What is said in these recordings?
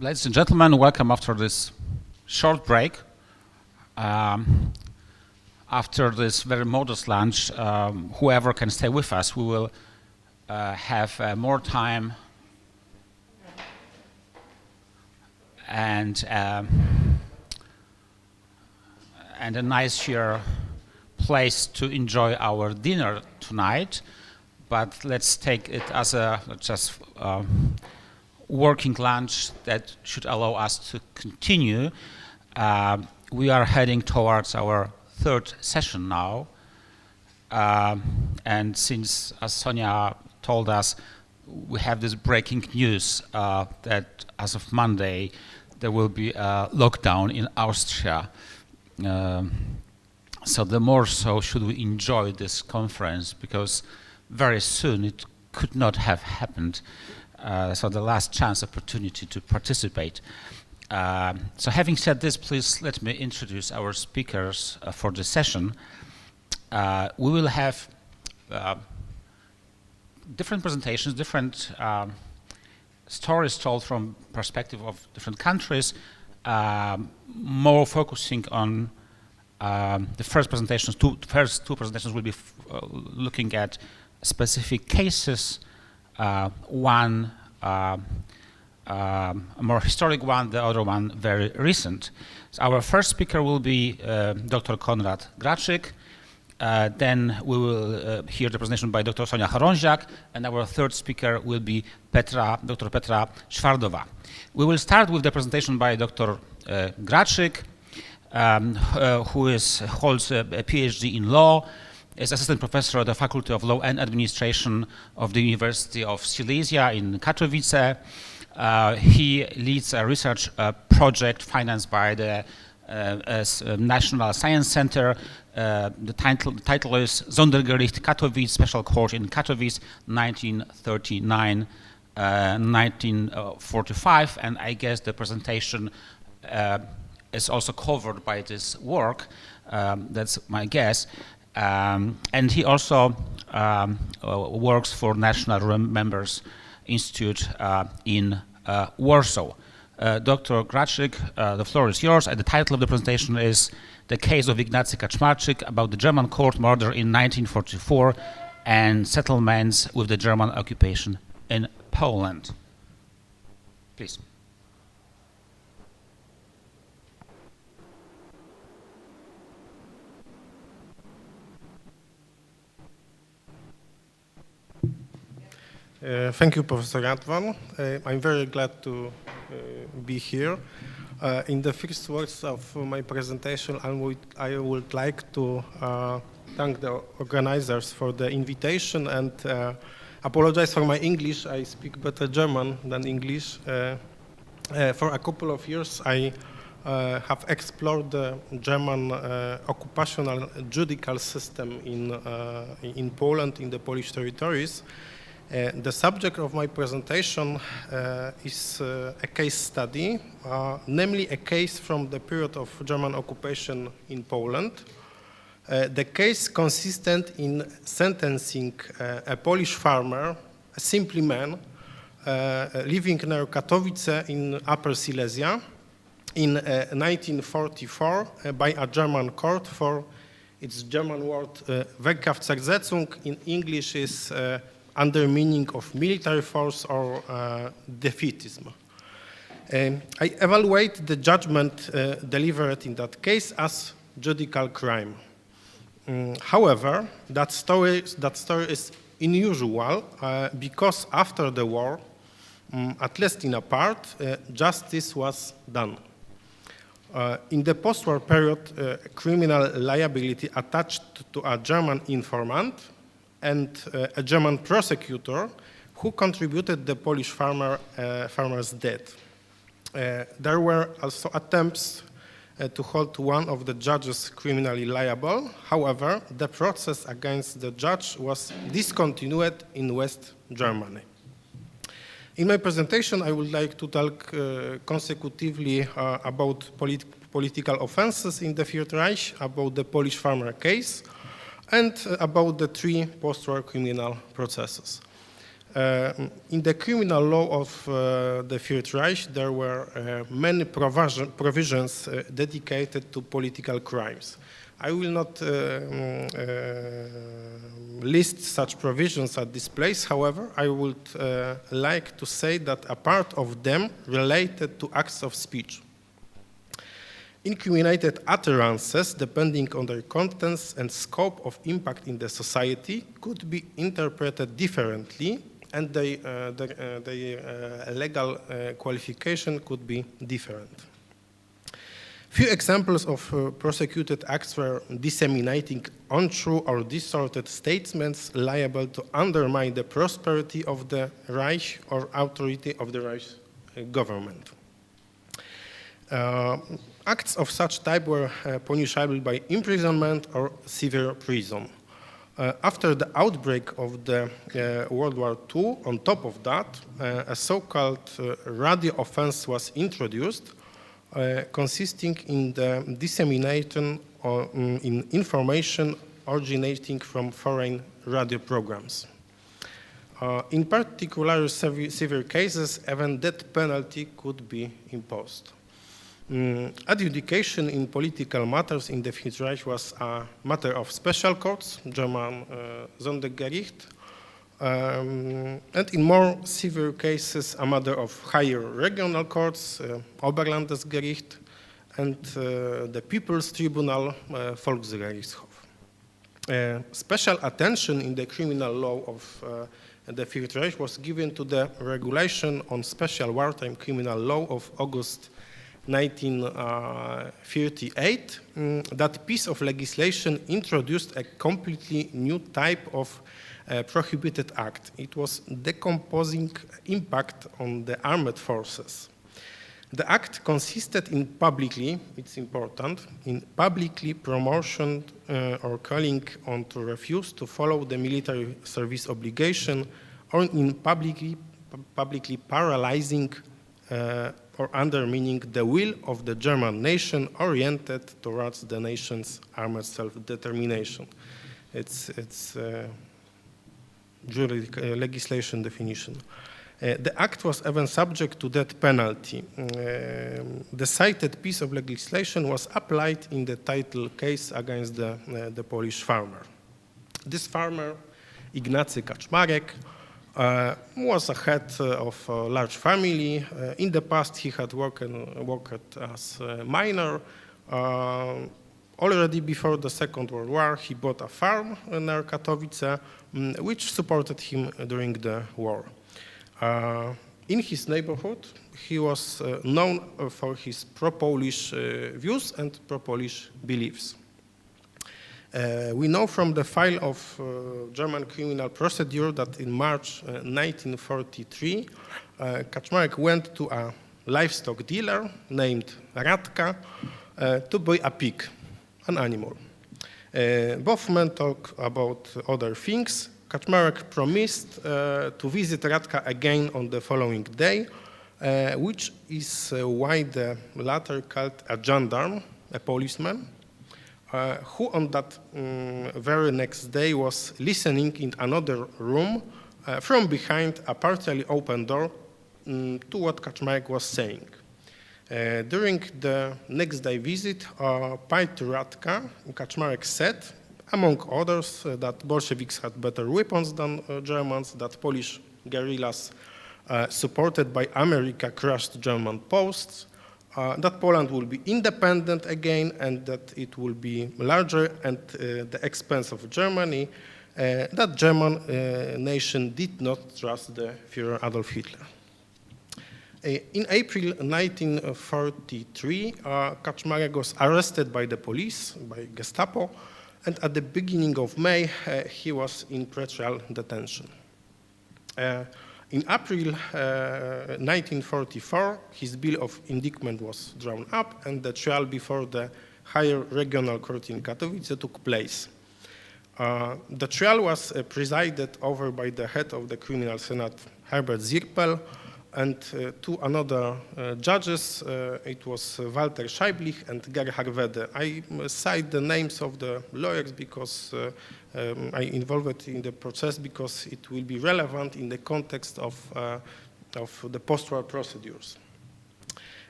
Ladies and gentlemen, welcome after this short break. After this very modest lunch, whoever can stay with us, we will have more time and a nicer place to enjoy our dinner tonight. But let's take it as a just working lunch that should allow us to continue. We are heading towards our third session now. And since, as Sonia told us, we have this breaking news that as of Monday, there will be a lockdown in Austria. So the more so should we enjoy this conference, because very soon it could not have happened. So the last chance opportunity to participate. So having said this, please let me introduce our speakers for the session. We will have different presentations, different stories told from perspective of different countries, more focusing on the first presentations. First two presentations will be looking at specific cases. One a more historic one, the other one very recent. So our first speaker will be Dr. Konrad Graczyk. Then we will hear the presentation by Dr. Sonia Chorąziak, and our third speaker will be Dr. Petra Szwardowa. We will start with the presentation by Dr. Graczyk, who holds a PhD in law, is assistant professor at the Faculty of Law and Administration of the University of Silesia in Katowice. He leads a research project financed by the National Science Center. The title is Sondergericht Katowice, Special Court in Katowice, 1939-1945, and I guess the presentation is also covered by this work. That's my guess. And he also works for National Remembrance Institute in Warsaw. Dr. Graczyk, the floor is yours, and the title of the presentation is The Case of Ignacy Kaczmarczyk about the German court murder in 1944 and settlements with the German occupation in Poland. Please. Thank you, Professor Radwan. I'm very glad to be here. In the first words of my presentation, I would like to thank the organizers for the invitation and apologize for my English. I speak better German than English. For a couple of years, I have explored the German occupational judicial system in Poland, in the Polish territories. The subject of my presentation is a case study, namely a case from the period of German occupation in Poland. The case consisted in sentencing a Polish farmer, a simple man, living near Katowice in Upper Silesia in 1944 by a German court for its German word Wehrkraftzersetzung. In English is under meaning of military force or defeatism. I evaluate the judgment delivered in that case as judicial crime. However, that story is unusual because after the war, at least in a part, justice was done. In the post-war period, criminal liability attached to a German informant and a German prosecutor who contributed the Polish farmer's death. There were also attempts to hold one of the judges criminally liable. However, the process against the judge was discontinued in West Germany. In my presentation, I would like to talk consecutively about political offenses in the Third Reich, about the Polish farmer case, and about the three post-war criminal processes. In the criminal law of the Third Reich, there were many provisions dedicated to political crimes. I will not list such provisions at this place. However, I would like to say that a part of them related to acts of speech. Incriminated utterances, depending on their contents and scope of impact in the society, could be interpreted differently, and their legal qualification could be different. Few examples of prosecuted acts were disseminating untrue or distorted statements liable to undermine the prosperity of the Reich or authority of the Reich government. Acts of such type were punishable by imprisonment or severe prison. After the outbreak of the World War II, on top of that, a so-called radio offense was introduced, consisting in the dissemination of information originating from foreign radio programs. In particular severe cases, even death penalty could be imposed. Adjudication in political matters in the Third Reich was a matter of special courts, German Sondergericht, and in more severe cases, a matter of higher regional courts, Oberlandesgericht, and the People's Tribunal, Volksgerichtshof. Special attention in the criminal law of the Third Reich was given to the regulation on special wartime criminal law of August 1938. That piece of legislation introduced a completely new type of prohibited act. It was decomposing impact on the armed forces. The act consisted in publicly, it's important, in publicly promotion or calling on to refuse to follow the military service obligation, or in publicly paralyzing or undermining the will of the German nation oriented towards the nation's armed self-determination. It's legislation definition. The act was even subject to death penalty. The cited piece of legislation was applied in the title case against the Polish farmer. This farmer, Ignacy Kaczmarek, was a head of a large family. In the past, he had worked as a miner. Already before the Second World War, he bought a farm near Katowice, which supported him during the war. In his neighborhood, he was known for his pro-Polish views and pro-Polish beliefs. We know from the file of German criminal procedure that in March 1943, Kaczmarek went to a livestock dealer named Radka to buy a pig, an animal. Both men talk about other things. Kaczmarek promised to visit Radka again on the following day, which is why the latter called a gendarme, a policeman, who on that very next day was listening in another room from behind a partially open door to what Kaczmarek was saying. During the next day visit, paid to Radka, Kaczmarek said, among others, that Bolsheviks had better weapons than Germans, that Polish guerrillas supported by America crushed German posts, that Poland will be independent again, and that it will be larger at the expense of Germany, that German nation did not trust the Führer Adolf Hitler. In April 1943, Kaczmarek was arrested by the police, by Gestapo, and at the beginning of May, he was in pretrial detention. In April 1944, his bill of indictment was drawn up, and the trial before the higher regional court in Katowice took place. The trial was presided over by the head of the criminal senate, Herbert Zirpel, and two another judges. It was Walter Scheiblich and Gerhard Wede. I cite the names of the lawyers because I involved in the process because it will be relevant in the context of the post-war procedures.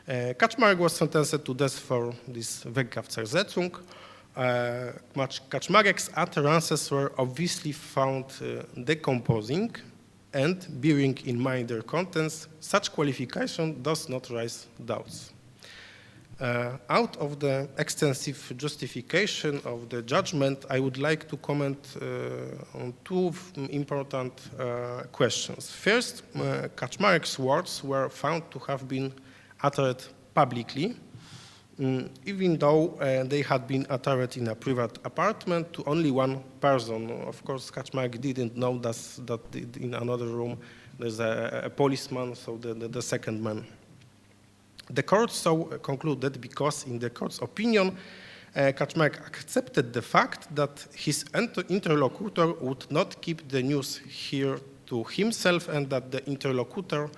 Kaczmarek was sentenced to death for this Wegkraftversetzung. Kaczmarek's utterances were obviously found decomposing, and bearing in mind their contents, such qualification does not raise doubts. Out of the extensive justification of the judgment, I would like to comment on two important questions. First, Kaczmarek's words were found to have been uttered publicly, even though they had been uttered in a private apartment to only one person. Of course, Kaczmarek didn't know that in another room there's a policeman, so the second man. The court so concluded because, in the court's opinion, Kaczmarek accepted the fact that his interlocutor would not keep the news here to himself and that the interlocutor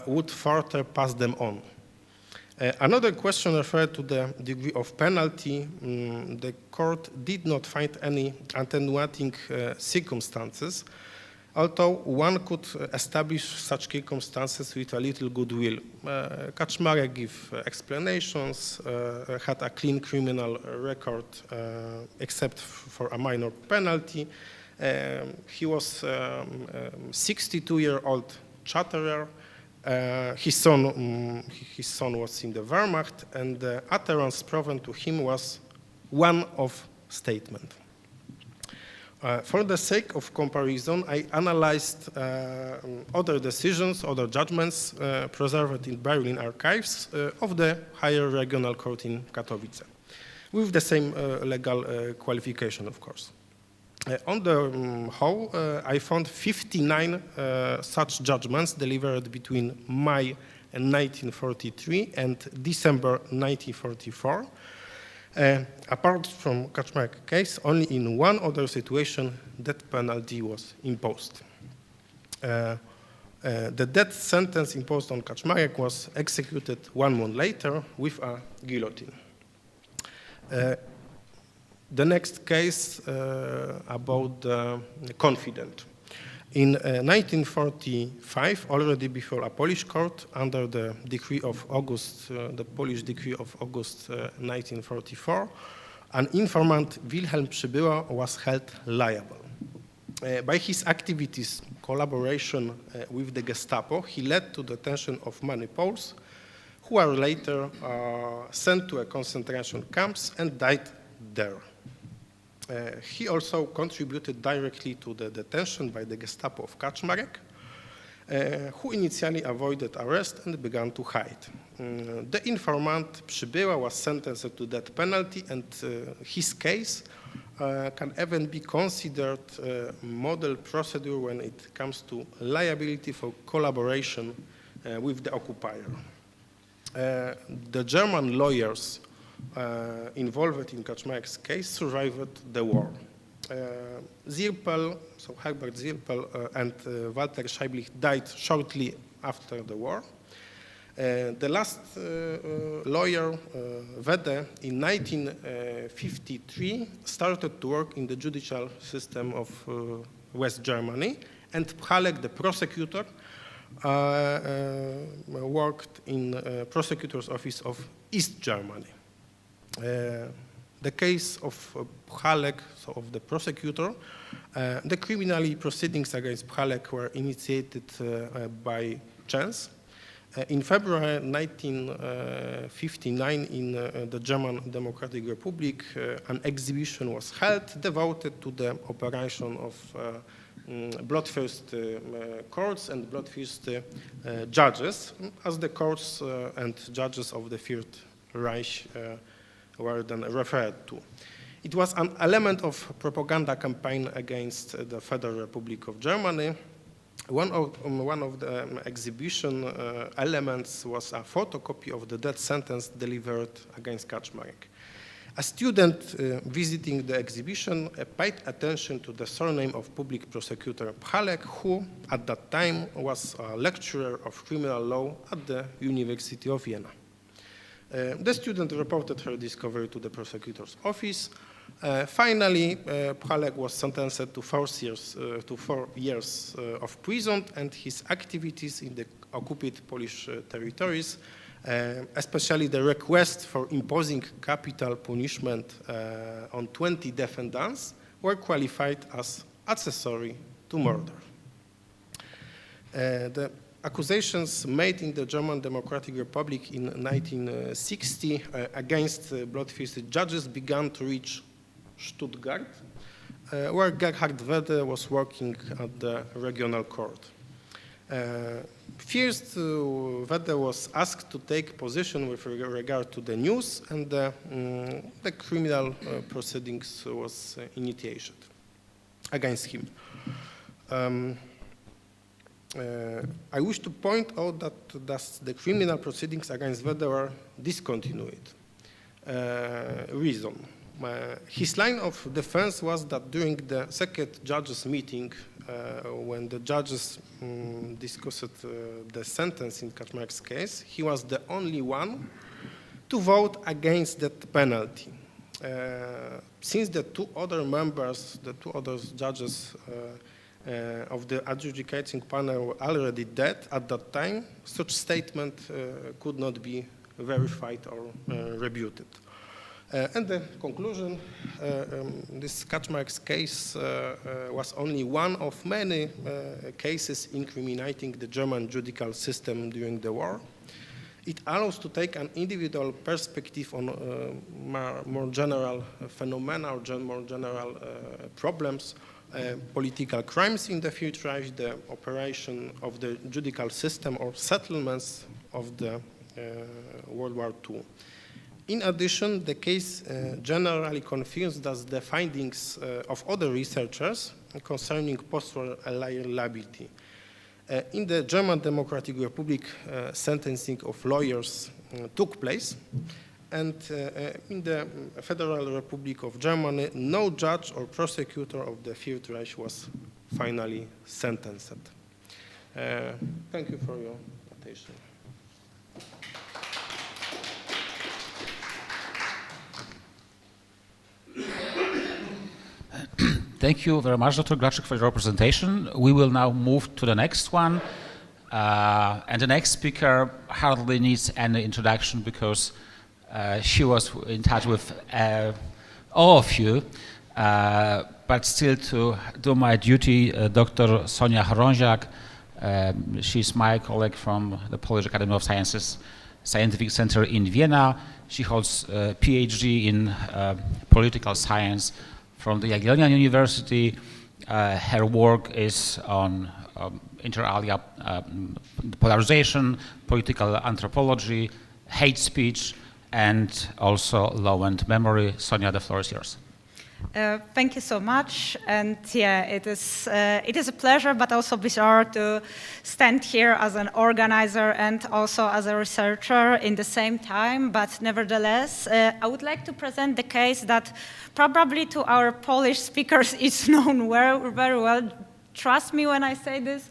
would further pass them on. Another question referred to the degree of penalty. The court did not find any attenuating circumstances, although one could establish such circumstances with a little goodwill. Kaczmarek gave explanations, had a clean criminal record except for a minor penalty. He was 62-year-old chatterer. His son was in the Wehrmacht, and the utterance proven to him was one of statement. For the sake of comparison, I analyzed other decisions, other judgments preserved in Berlin archives of the higher regional court in Katowice, with the same legal qualification, of course. On the whole, I found 59 such judgments delivered between May 1943 and December 1944. Apart from Kaczmarek case, only in one other situation death penalty was imposed. The death sentence imposed on Kaczmarek was executed 1 month later with a guillotine. The next case about the confidant. In 1945, already before a Polish court, under the decree of August, the Polish decree of August 1944, an informant, Wilhelm Schebera, was held liable. By his activities, collaboration with the Gestapo, he led to the detention of many Poles, who were later sent to a concentration camps and died there. He also contributed directly to the detention by the Gestapo of Kaczmarek, who initially avoided arrest and began to hide. The informant Schebera was sentenced to death penalty, and his case can even be considered a model procedure when it comes to liability for collaboration with the occupier. The German lawyers involved in Kaczmarek's case survived the war. Zirpel, so Herbert Zirpel and Walter Scheiblich died shortly after the war. The last lawyer, Wede, in 1953 started to work in the judicial system of West Germany, and Pchalek, the prosecutor, worked in prosecutor's office of East Germany. The case of Pchalek, so of the prosecutor, the criminal proceedings against Pchalek were initiated by chance. In February 1959, in the German Democratic Republic, an exhibition was held devoted to the operation of bloodthirsty courts and bloodthirsty judges, as the courts and judges of the Third Reich were then referred to. It was an element of propaganda campaign against the Federal Republic of Germany. One of the exhibition elements was a photocopy of the death sentence delivered against Kaczmarek. A student visiting the exhibition paid attention to the surname of public prosecutor Pchalek, who at that time was a lecturer of criminal law at the University of Vienna. The student reported her discovery to the prosecutor's office. Finally, Pchalek was sentenced to 4 years of prison, and his activities in the occupied Polish territories, especially the request for imposing capital punishment on 20 defendants, were qualified as accessory to murder. The accusations made in the German Democratic Republic in 1960 against bloodthirsty judges began to reach Stuttgart, where Gerhard Wede was working at the regional court. First, Wede was asked to take position with regard to the news, and the criminal proceedings was initiated against him. I wish to point out that the criminal proceedings against Wede were discontinued. Reason. His line of defense was that during the second judges' meeting, when the judges discussed the sentence in Kaczmarek's case, he was the only one to vote against that penalty. Since the two other judges of the adjudicating panel were already dead at that time, such statement could not be verified or rebutted. And the conclusion, this Kaczmarek's case was only one of many cases incriminating the German judicial system during the war. It allows to take an individual perspective on more general phenomena or more general problems, political crimes in the Third Reich, the operation of the judicial system, or settlements of the World War II. In addition, the case generally confirms that the findings of other researchers concerning post-war liability. In the German Democratic Republic, sentencing of lawyers took place, and in the Federal Republic of Germany, no judge or prosecutor of the Third Reich was finally sentenced. Thank you for your attention. Thank you very much, Dr. Glaczyk, for your presentation. We will now move to the next one. And the next speaker hardly needs any introduction because she was in touch with all of you. But still, to do my duty, Dr. Sonia Chorąziak, she's my colleague from the Polish Academy of Sciences Scientific Center in Vienna. She holds a PhD in political science from the Jagiellonian University. Her work is on inter alia polarization, political anthropology, hate speech, and also law and memory. Sonia, the floor is yours. Thank you so much, and yeah, it is a pleasure, but also bizarre to stand here as an organizer and also as a researcher in the same time. But nevertheless, I would like to present the case that probably to our Polish speakers is known very well. Trust me when I say this.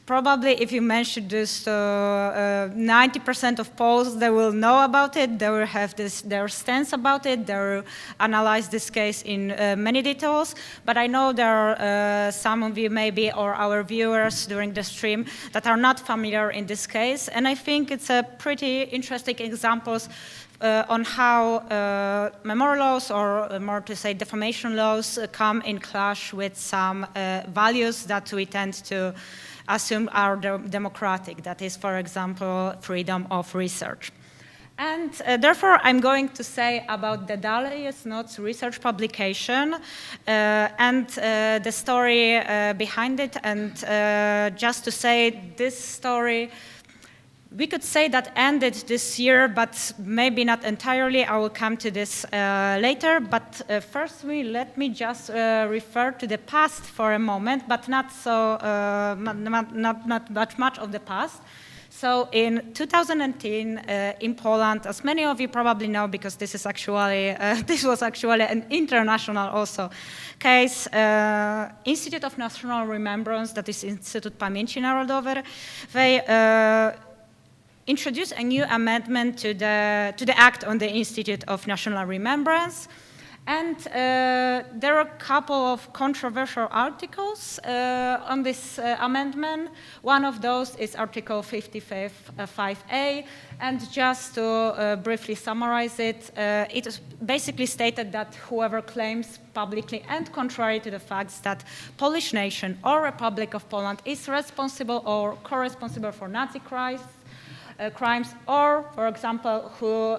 Probably if you mention this to 90% of Poles, they will know about it, they will have their stance about it, they will analyze this case in many details. But I know there are some of you maybe, or our viewers during the stream, that are not familiar in this case. And I think it's a pretty interesting examples on how memory laws, or more to say defamation laws, come in clash with some values that we tend to assume are democratic, that is, for example, freedom of research. And therefore, I'm going to say about the Dahlia's Notes research publication and the story behind it. And just to say, this story, we could say that ended this year, but maybe not entirely. I will come to this later. But firstly, let me just refer to the past for a moment, but not so not much of the past. So in 2010, in Poland, as many of you probably know, because this is actually this was actually an international also case, Institute of National Remembrance, that is Instytut Pamięci Narodowej, they introduced a new amendment to the Act on the Institute of National Remembrance. And there are a couple of controversial articles on this amendment. One of those is Article 55A, and just to briefly summarize it, it is basically stated that whoever claims publicly and contrary to the facts that Polish nation or Republic of Poland is responsible or co-responsible for Nazi crimes, or, for example, who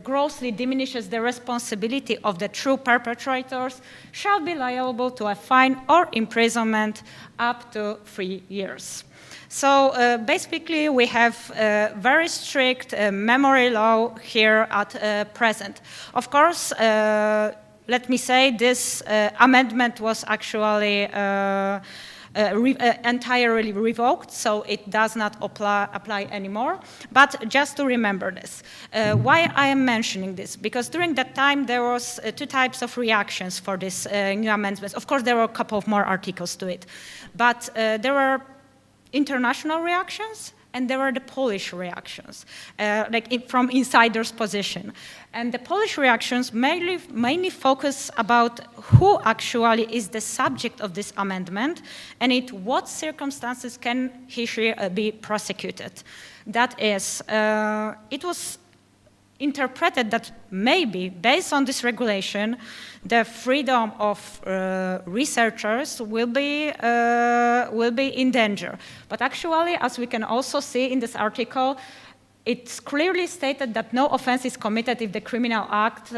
grossly diminishes the responsibility of the true perpetrators, shall be liable to a fine or imprisonment up to 3 years. So basically, we have a very strict memory law here at present. Of course, let me say this amendment was actually entirely revoked, so it does not apply anymore. But just to remember this. Why I am mentioning this? Because during that time there was two types of reactions for this new amendments. Of course, there were a couple of more articles to it, but there were international reactions and there were the Polish reactions, from insiders' position. And the Polish reactions mainly focus about who actually is the subject of this amendment and in what circumstances can he be prosecuted. That is, it was interpreted that maybe, based on this regulation, the freedom of researchers will be in danger. But actually, as we can also see in this article, it's clearly stated that no offense is committed if the criminal act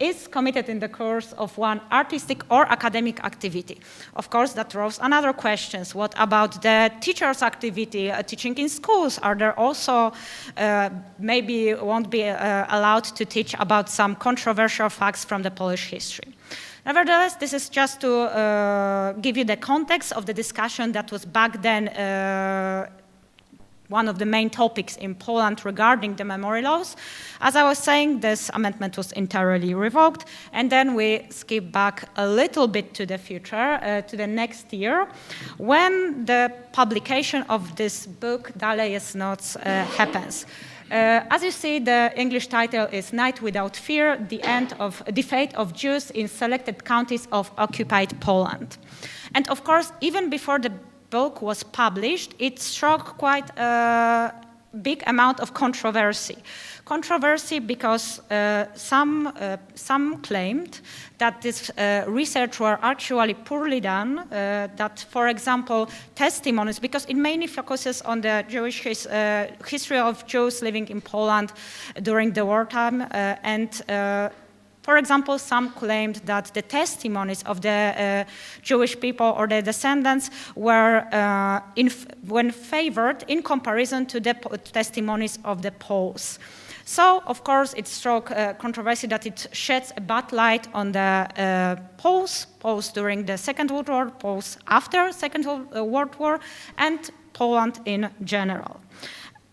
is committed in the course of one artistic or academic activity. Of course, that raises another questions. What about the teachers' activity, teaching in schools? Are there also maybe won't be allowed to teach about some controversial facts from the Polish history? Nevertheless, this is just to give you the context of the discussion that was back then one of the main topics in Poland regarding the memory laws. As I was saying, this amendment was entirely revoked, and then we skip back a little bit to the future, to the next year, when the publication of this book, Dalej jest noc, happens. As you see, the English title is Night Without Fear, the Fate of Jews in Selected Counties of Occupied Poland. And of course, even before the book was published, it struck quite a big amount of controversy. Controversy because some claimed that this research were actually poorly done, that, for example, testimonies, because it mainly focuses on the Jewish history of Jews living in Poland during the wartime, for example, some claimed that the testimonies of the Jewish people or their descendants were when favored in comparison to the testimonies of the Poles. So, of course, it struck controversy that it sheds a bad light on the Poles during the Second World War, Poles after Second World War, and Poland in general.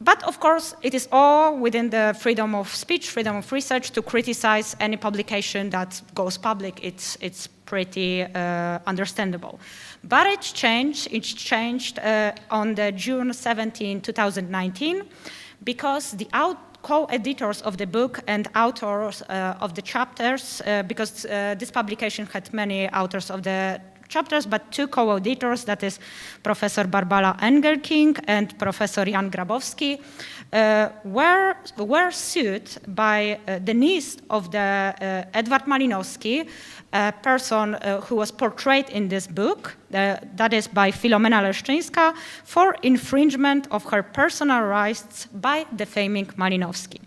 But of course, it is all within the freedom of speech, freedom of research to criticize any publication that goes public. It's pretty understandable. But it changed on the June 17, 2019, because the co-editors of the book and authors of the chapters, because this publication had many authors of the chapters, but two co-editors, that is Professor Barbara Engelking and Professor Jan Grabowski, were sued by the niece of the Edward Malinowski, a person who was portrayed in this book, that is by Filomena Leszczyńska, for infringement of her personal rights by defaming Malinowski.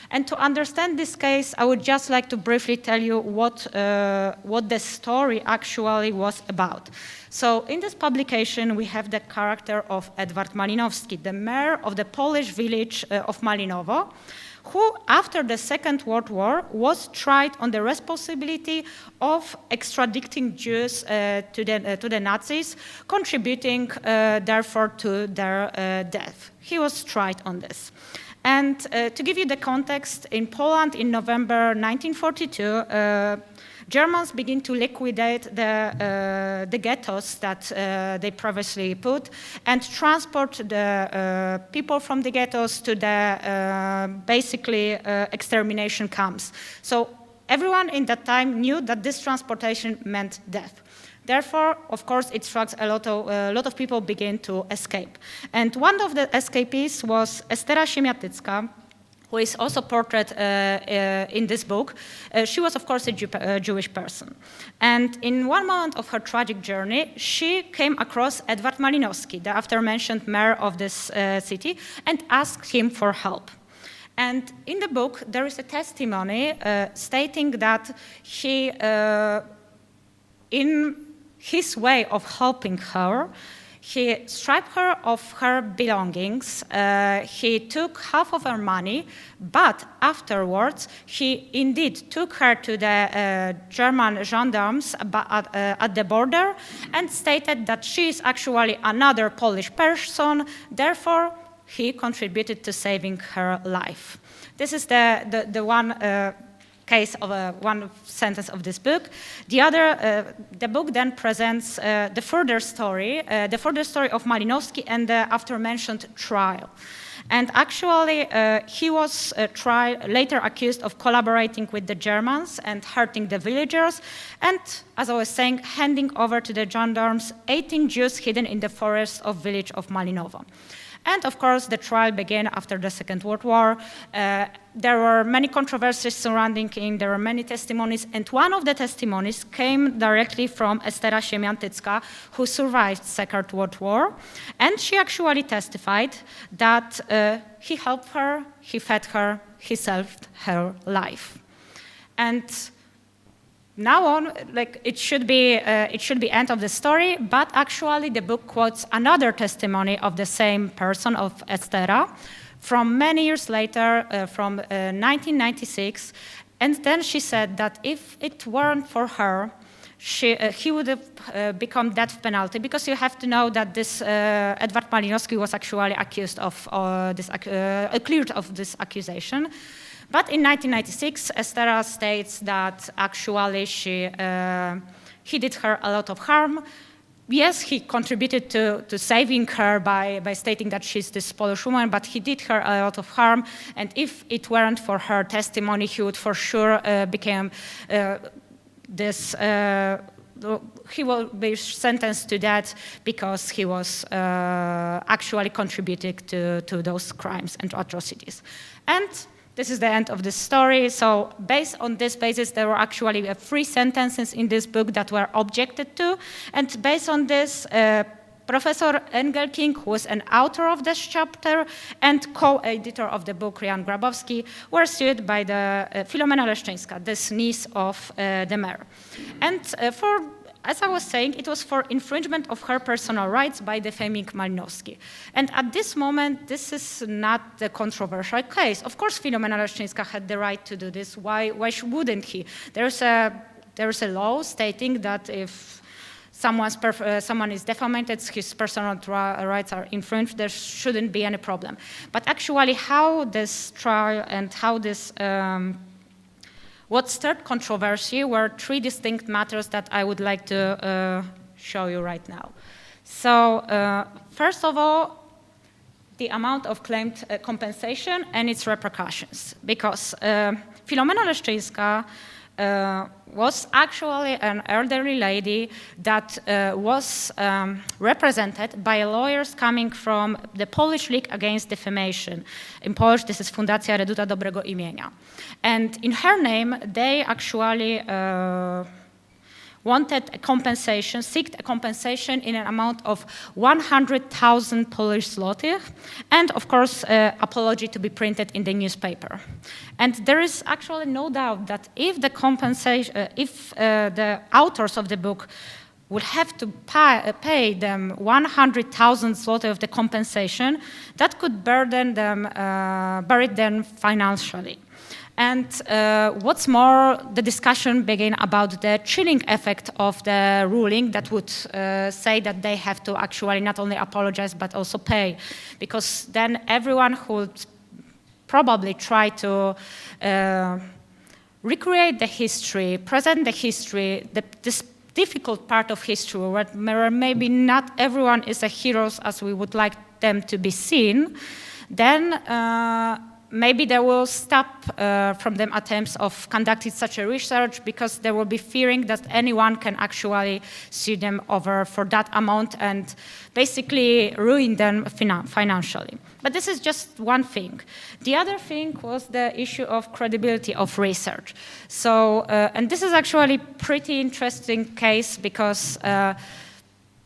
And to understand this case, I would just like to briefly tell you what the story actually was about. So in this publication, we have the character of Edward Malinowski, the mayor of the Polish village of Malinowo, who, after the Second World War, was tried on the responsibility of extraditing Jews to the Nazis, contributing therefore to their death. He was tried on this. And to give you the context, in Poland in November 1942, Germans begin to liquidate the ghettos that they previously put and transport the people from the ghettos to the basically extermination camps. So everyone in that time knew that this transportation meant death. Therefore, of course, it strikes a lot of people begin to escape. And one of the escapees was Estera Siemiatycka, who is also portrayed in this book. She was, of course, a Jewish person. And in one moment of her tragic journey, she came across Edward Malinowski, the after-mentioned mayor of this city, and asked him for help. And in the book, there is a testimony stating that he, in his way of helping her, he stripped her of her belongings, he took half of her money, but afterwards he indeed took her to the German gendarmes at the border and stated that she is actually another Polish person, therefore he contributed to saving her life. This is the one case of one sentence of this book. The other, the book then presents the further story of Malinowski and the after-mentioned trial. And actually, he was later accused of collaborating with the Germans and hurting the villagers, and, as I was saying, handing over to the gendarmes 18 Jews hidden in the forest of village of Malinowo. And of course, the trial began after the Second World War. There were many controversies surrounding him, there were many testimonies, and one of the testimonies came directly from Estera Siemiatycka, who survived Second World War. And she actually testified that he helped her, he fed her, he saved her life. And now on, like it should be end of the story, but actually the book quotes another testimony of the same person, of Estera, from many years later, from 1996, and then she said that if it weren't for her, he would have become death penalty, because you have to know that this Edward Malinowski was actually accused of cleared of this accusation. But in 1996, Estera states that actually he did her a lot of harm. Yes, he contributed to saving her by stating that she's this Polish woman, but he did her a lot of harm. And if it weren't for her testimony, he would for sure become this. He will be sentenced to death because he was actually contributing to those crimes and atrocities. And this is the end of the story. So based on this basis, there were actually 3 sentences in this book that were objected to. And based on this, Professor Engelking, who was an author of this chapter and co-editor of the book, Jan Grabowski, were sued by the Filomena Leszczyńska, this niece of the mayor. And as I was saying, it was for infringement of her personal rights by defaming Malinowski. And at this moment, this is not the controversial case. Of course, Filomena Leszczyńska had the right to do this. Why wouldn't he? There's a law stating that if someone is defamated, his personal rights are infringed, there shouldn't be any problem. But actually, how this trial and how this what stirred controversy were 3 distinct matters that I would like to show you right now. So, first of all, the amount of claimed compensation and its repercussions. Because Filomena Leszczyńska was actually an elderly lady that was represented by lawyers coming from the Polish League Against Defamation. In Polish, this is Fundacja Reduta Dobrego Imienia. And in her name, they actually wanted a compensation, sought a compensation in an amount of 100,000 Polish zlotych, and of course, apology to be printed in the newspaper. And there is actually no doubt that if the compensation, if the authors of the book would have to pay them 100,000 zloty of the compensation, that could burden them financially. And what's more, the discussion began about the chilling effect of the ruling that would say that they have to actually not only apologize but also pay, because then everyone who would probably try to recreate the history, present the history, this difficult part of history where maybe not everyone is a hero as we would like them to be seen, then maybe they will stop from them attempts of conducting such a research, because they will be fearing that anyone can actually sue them over for that amount and basically ruin them financially. But this is just one thing. The other thing was the issue of credibility of research. So, and this is actually a pretty interesting case, because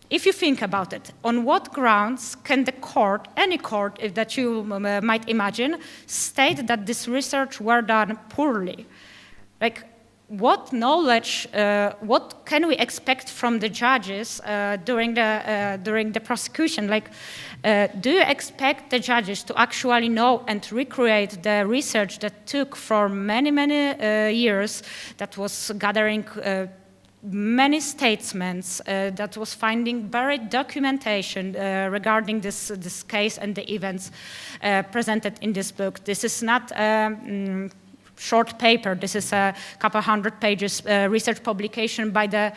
if you think about it, on what grounds can the court, any court that you might imagine, state that this research were done poorly? Like, what knowledge, what can we expect from the judges during the prosecution? Like, do you expect the judges to actually know and recreate the research that took for many, many years, that was gathering many statements, that was finding buried documentation regarding this case and the events presented in this book? This is not a short paper. This is a couple hundred pages research publication by the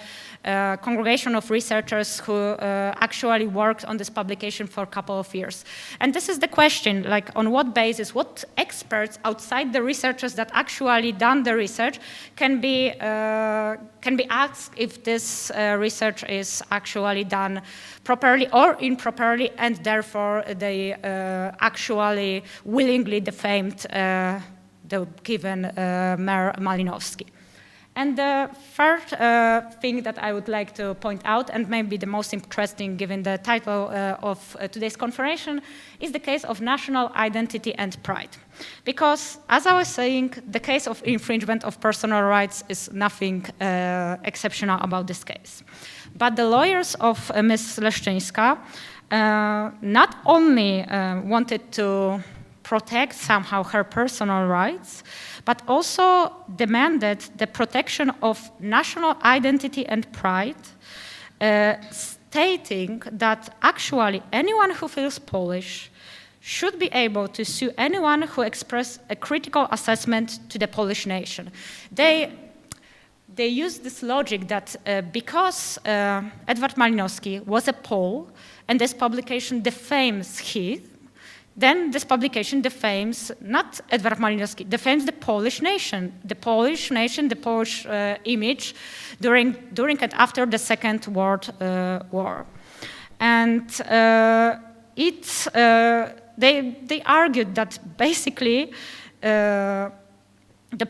congregation of researchers who actually worked on this publication for a couple of years. And this is the question, like, on what basis, what experts outside the researchers that actually done the research can be asked if this research is actually done properly or improperly, and therefore they actually willingly defamed the given Mayor Malinowski. And the third thing that I would like to point out, and maybe the most interesting given the title of today's conference, is the case of national identity and pride. Because, as I was saying, the case of infringement of personal rights is nothing exceptional about this case. But the lawyers of Ms. Leszczyńska not only wanted to protect somehow her personal rights, but also demanded the protection of national identity and pride, stating that actually anyone who feels Polish should be able to sue anyone who expresses a critical assessment to the Polish nation. They use this logic that because Edward Malinowski was a Pole and this publication defames him, then this publication defames not Edward Malinowski, defames the Polish nation, the Polish image during and after the Second World War. And they argued that basically the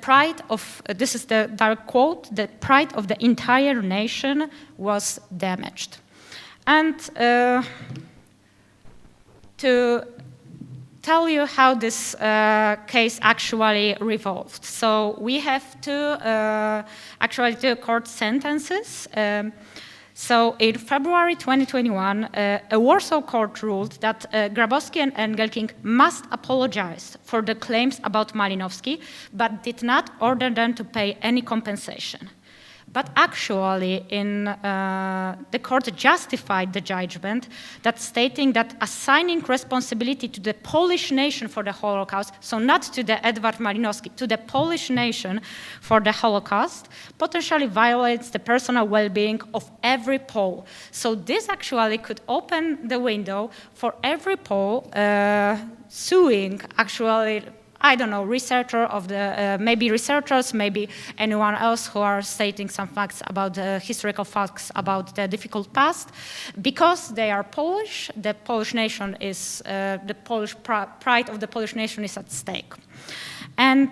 pride of, this is the direct quote, the pride of the entire nation was damaged. And to tell you how this case actually revolved. So we have two court sentences. So in February 2021, a Warsaw court ruled that Grabowski and Engelking must apologize for the claims about Malinowski, but did not order them to pay any compensation. But actually, the court justified the judgment that stating that assigning responsibility to the Polish nation for the Holocaust, so not to the Edward Malinowski, to the Polish nation for the Holocaust, potentially violates the personal well-being of every Pole. So this actually could open the window for every Pole suing actually, I don't know, researcher of the, maybe researchers, maybe anyone else who are stating some facts about historical facts about the difficult past. Because they are Polish, the Polish nation is, the Polish pride of the Polish nation is at stake. And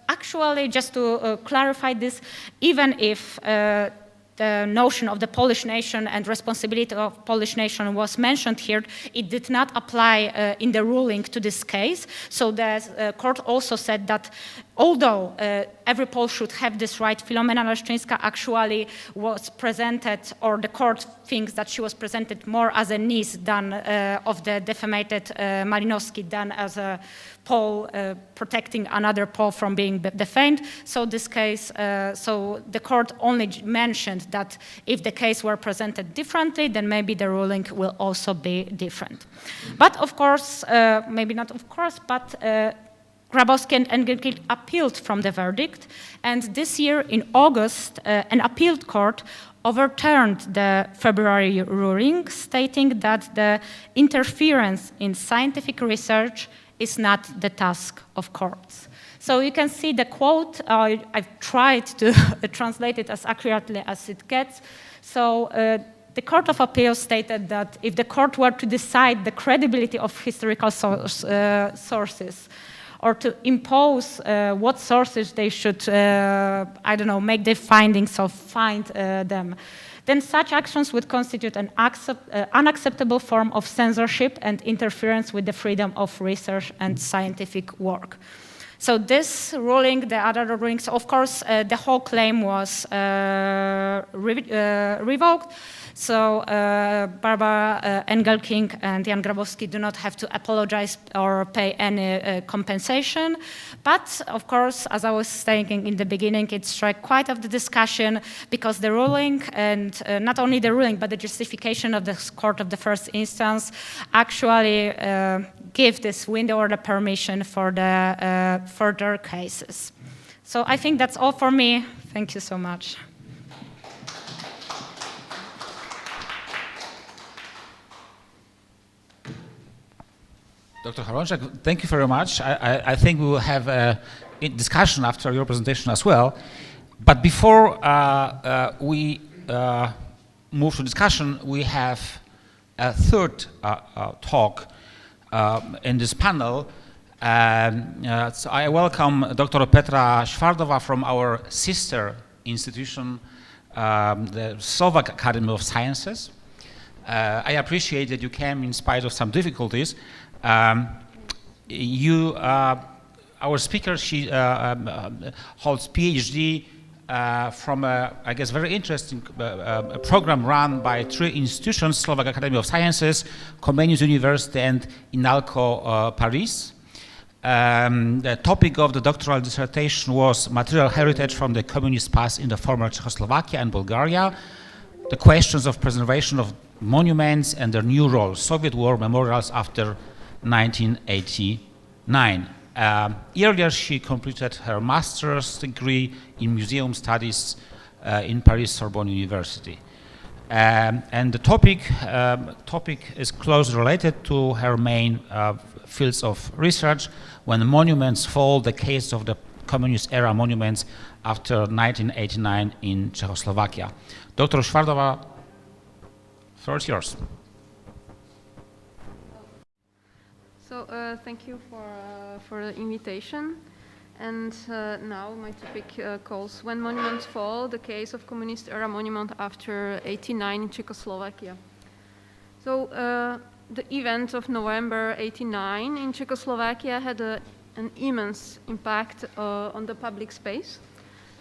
actually, just to clarify this, even if the notion of the Polish nation and responsibility of Polish nation was mentioned here, it did not apply in the ruling to this case. So the court also said that although every Pole should have this right, Filomena Leszczyńska actually was presented, or the court thinks that she was presented more as a niece than of the defamated Malinowski than as a Pole protecting another Pole from being defamed. So this case, so the court only mentioned that if the case were presented differently, then maybe the ruling will also be different. But of course, maybe not of course, but Grabowski and Engelking appealed from the verdict, and this year in August, an appealed court overturned the February ruling, stating that the interference in scientific research is not the task of courts. So you can see the quote, I've tried to translate it as accurately as it gets. So the Court of Appeal stated that if the court were to decide the credibility of historical sources, or to impose what sources they should, I don't know, make their findings or find them, then such actions would constitute an unacceptable form of censorship and interference with the freedom of research and scientific work. So this ruling, the other rulings, of course, the whole claim was revoked. So Barbara Engelking and Jan Grabowski do not have to apologize or pay any compensation. But of course, as I was saying in the beginning, it struck quite of the discussion because the ruling, and not only the ruling, but the justification of the court of the first instance actually give this window or the permission for the further cases. So I think that's all for me. Thank you so much. Dr. Haronczak, thank you very much. I think we will have a discussion after your presentation as well. But before we move to discussion, we have a third talk in this panel. So I welcome Dr. Petra Szwardowa from our sister institution, the Slovak Academy of Sciences. I appreciate that you came in spite of some difficulties. Our speaker, she holds PhD from a, I guess, very interesting program run by 3 institutions: Slovak Academy of Sciences, Comenius University, and INALCO Paris. The topic of the doctoral dissertation was material heritage from the communist past in the former Czechoslovakia and Bulgaria, the questions of preservation of monuments and their new role, Soviet war memorials after 1989. Earlier, she completed her master's degree in museum studies in Paris Sorbonne University. And the topic is closely related to her main fields of research: when monuments fall, the case of the communist era monuments after 1989 in Czechoslovakia. Dr. Szwardowa, the floor is yours. So thank you for the invitation. And now my topic calls "When Monuments Fall, the Case of Communist Era Monument After '89 in Czechoslovakia." So the event of November '89 in Czechoslovakia had an immense impact on the public space,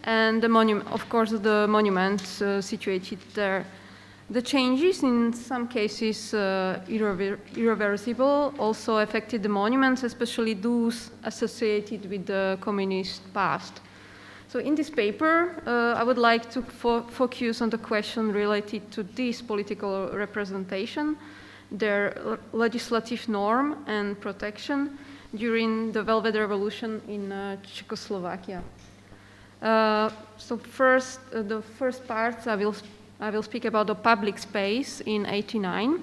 and the monument, of course, the monument situated there. The changes, in some cases irreversible, also affected the monuments, especially those associated with the communist past. So in this paper, I would like to focus on the question related to this political representation, their legislative norm and protection during the Velvet Revolution in Czechoslovakia. So first, the first part, I will speak about the public space in '89.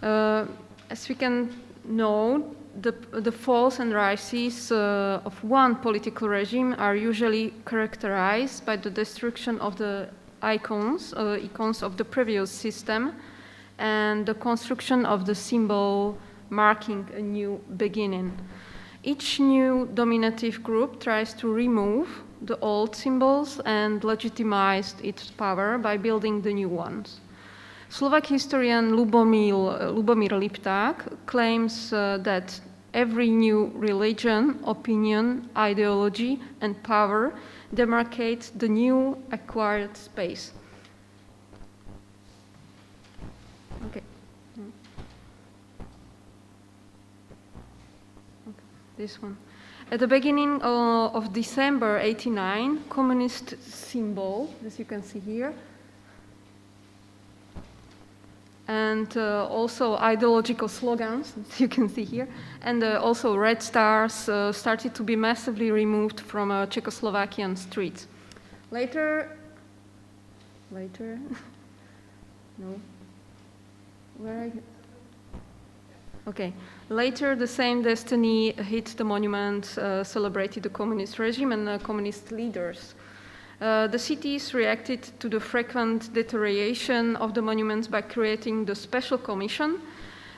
As we can know, the falls and rises of one political regime are usually characterized by the destruction of the icons of the previous system, and the construction of the symbol marking a new beginning. Each new dominative group tries to remove the old symbols and legitimize its power by building the new ones. Slovak historian Lubomír Lipták claims that every new religion, opinion, ideology, and power demarcates the new acquired space. Okay. This one. At the beginning of December 89, communist symbol, as you can see here, and also ideological slogans, as you can see here, and also red stars started to be massively removed from Czechoslovakian streets. Later, no, where are you? Okay. Later, the same destiny hit the monument, celebrated the communist regime and communist leaders. The cities reacted to the frequent deterioration of the monuments by creating the Special Commission,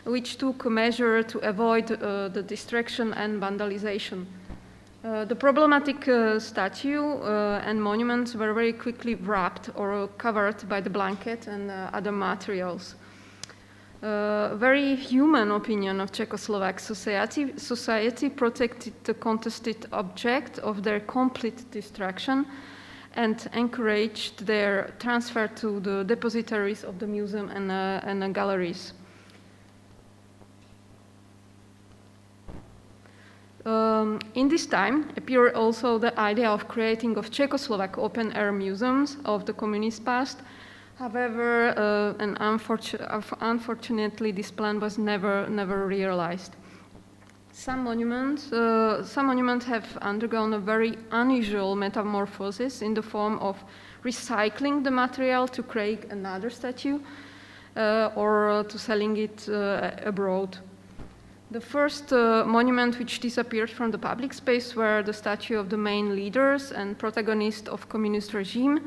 which took a measure to avoid the destruction and vandalization. The problematic statue and monuments were very quickly wrapped or covered by the blanket and other materials. Very human opinion of Czechoslovak society protected the contested object of their complete destruction and encouraged their transfer to the depositories of the museum and galleries. In this time appeared also the idea of creating of Czechoslovak open-air museums of the communist past. However, and unfortunately, this plan was never realized. Some monuments have undergone a very unusual metamorphosis in the form of recycling the material to create another statue or to selling it abroad. The first monument which disappeared from the public space were the statue of the main leaders and protagonists of communist regime.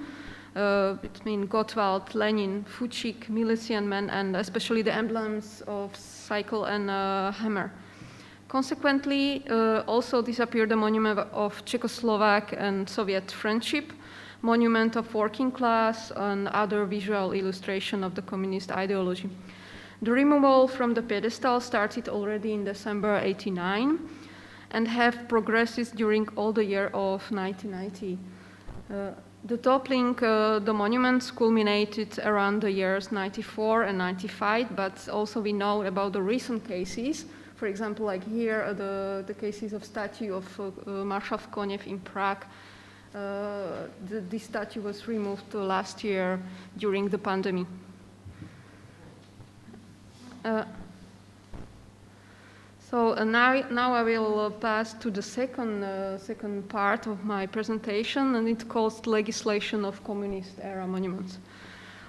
Between Gottwald, Lenin, Fučík, militian men, and especially the emblems of cycle and hammer. Consequently, also disappeared the monument of Czechoslovak and Soviet friendship, monument of working class, and other visual illustration of the communist ideology. The removal from the pedestal started already in December 89 and have progressed during all the year of 1990. The toppling the monuments culminated around the years 94 and 95, but also we know about the recent cases. For example, like here, the cases of statue of Marshal Koněv in Prague. This statue was removed last year during the pandemic. Now I will pass to the second part of my presentation, and it calls legislation of communist-era monuments.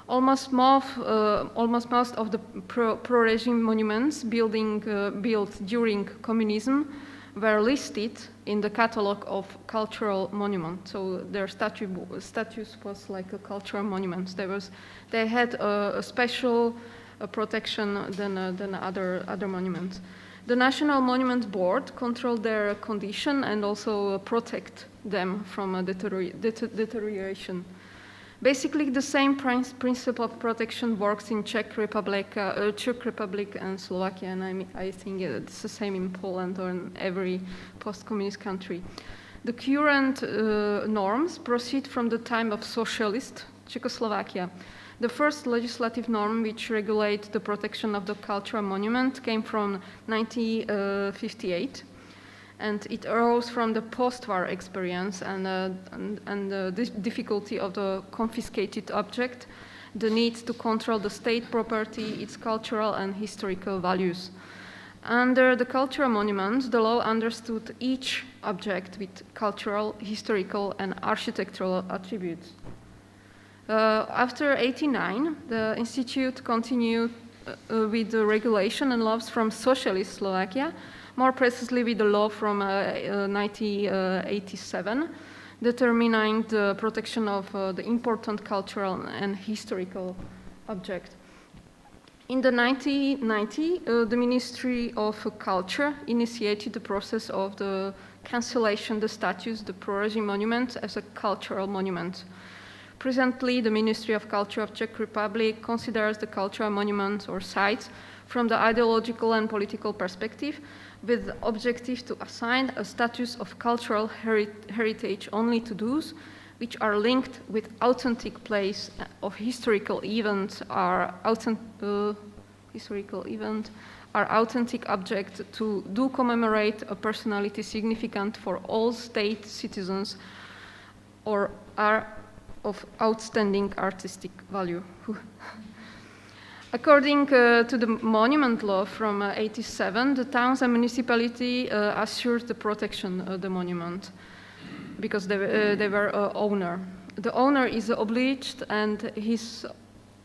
Almost most of the pro-regime monuments built during communism were listed in the catalogue of cultural monuments. So their status was like a cultural monuments. They had a special protection than other monuments. The National Monument Board controlled their condition and also protect them from deterioration. Basically, the same principle of protection works in Czech Republic and Slovakia, and I think it's the same in Poland or in every post-communist country. The current norms proceed from the time of socialist Czechoslovakia. The first legislative norm which regulates the protection of the cultural monument came from 1958, and it arose from the post-war experience and the difficulty of the confiscated object, the need to control the state property, its cultural and historical values. Under the cultural monuments, the law understood each object with cultural, historical, and architectural attributes. After 1989, the Institute continued with the regulation and laws from socialist Slovakia, more precisely with the law from 1987, determining the protection of the important cultural and historical object. In the 1990, the Ministry of Culture initiated the process of the cancellation the status, the pro-regime monument, as a cultural monument. Presently, the Ministry of Culture of Czech Republic considers the cultural monuments or sites from the ideological and political perspective, with the objective to assign a status of cultural heritage only to those which are linked with authentic place of historical events are authentic object to do commemorate a personality significant for all state citizens or are of outstanding artistic value. According to the monument law from 87, the towns and municipality assured the protection of the monument because they were owner. The owner is obliged and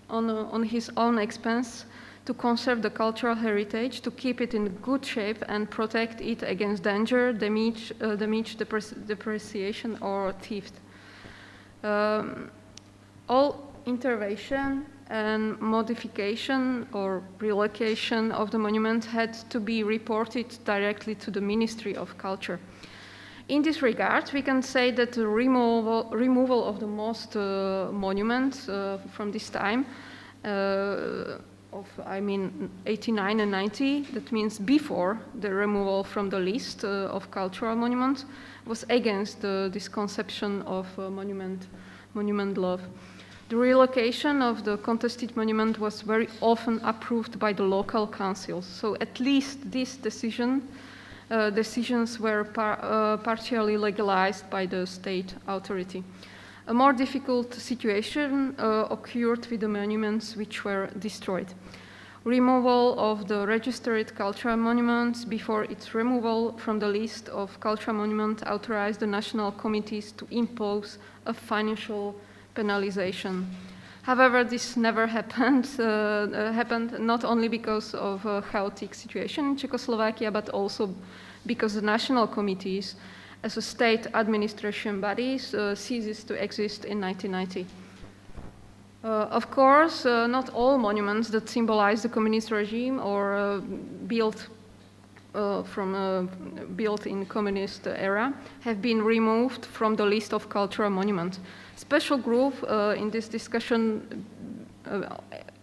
on his own expense to conserve the cultural heritage, to keep it in good shape and protect it against danger, damage, depreciation or theft. All intervention and modification or relocation of the monument had to be reported directly to the Ministry of Culture. In this regard, we can say that the removal of the most monuments from this time, of 89 and 90, that means before the removal from the list of cultural monuments, was against this conception of monument law. The relocation of the contested monument was very often approved by the local councils. So at least this decisions were partially legalized by the state authority. A more difficult situation occurred with the monuments which were destroyed. Removal of the registered cultural monuments before its removal from the list of cultural monuments authorized the national committees to impose a financial penalization. However, this never happened, not only because of a chaotic situation in Czechoslovakia, but also because the national committees, as a state administration bodies, ceases to exist in 1990. Of course, not all monuments that symbolize the communist regime or built in communist era have been removed from the list of cultural monuments. Special group in this discussion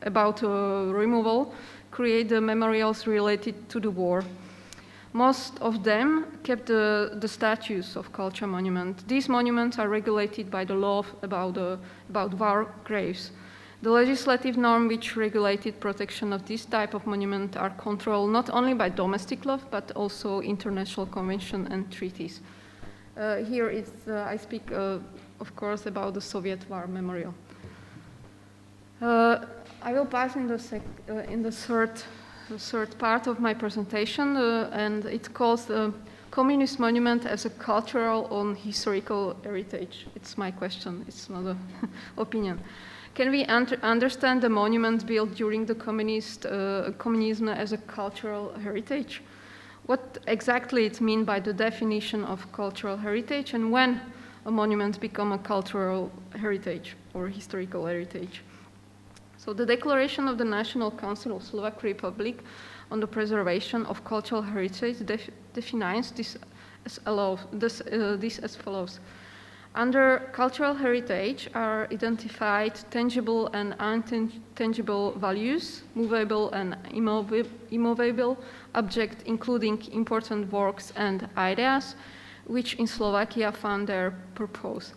about removal create the memorials related to the war. Most of them kept the status of cultural monument. These monuments are regulated by the law about war graves. The legislative norm which regulated protection of this type of monument are controlled not only by domestic law, but also international convention and treaties. Here I speak, of course, about the Soviet War Memorial. I will pass in the third part of my presentation, and it calls communist monument as a cultural or historical heritage. It's my question, it's not an opinion. Can we understand the monuments built during the communism as a cultural heritage? What exactly it means by the definition of cultural heritage, and when a monument becomes a cultural heritage or historical heritage? So the Declaration of the National Council of Slovak Republic on the Preservation of Cultural Heritage defines this as follows. Under cultural heritage are identified tangible and intangible values, movable and immovable objects, including important works and ideas, which in Slovakia found their purpose.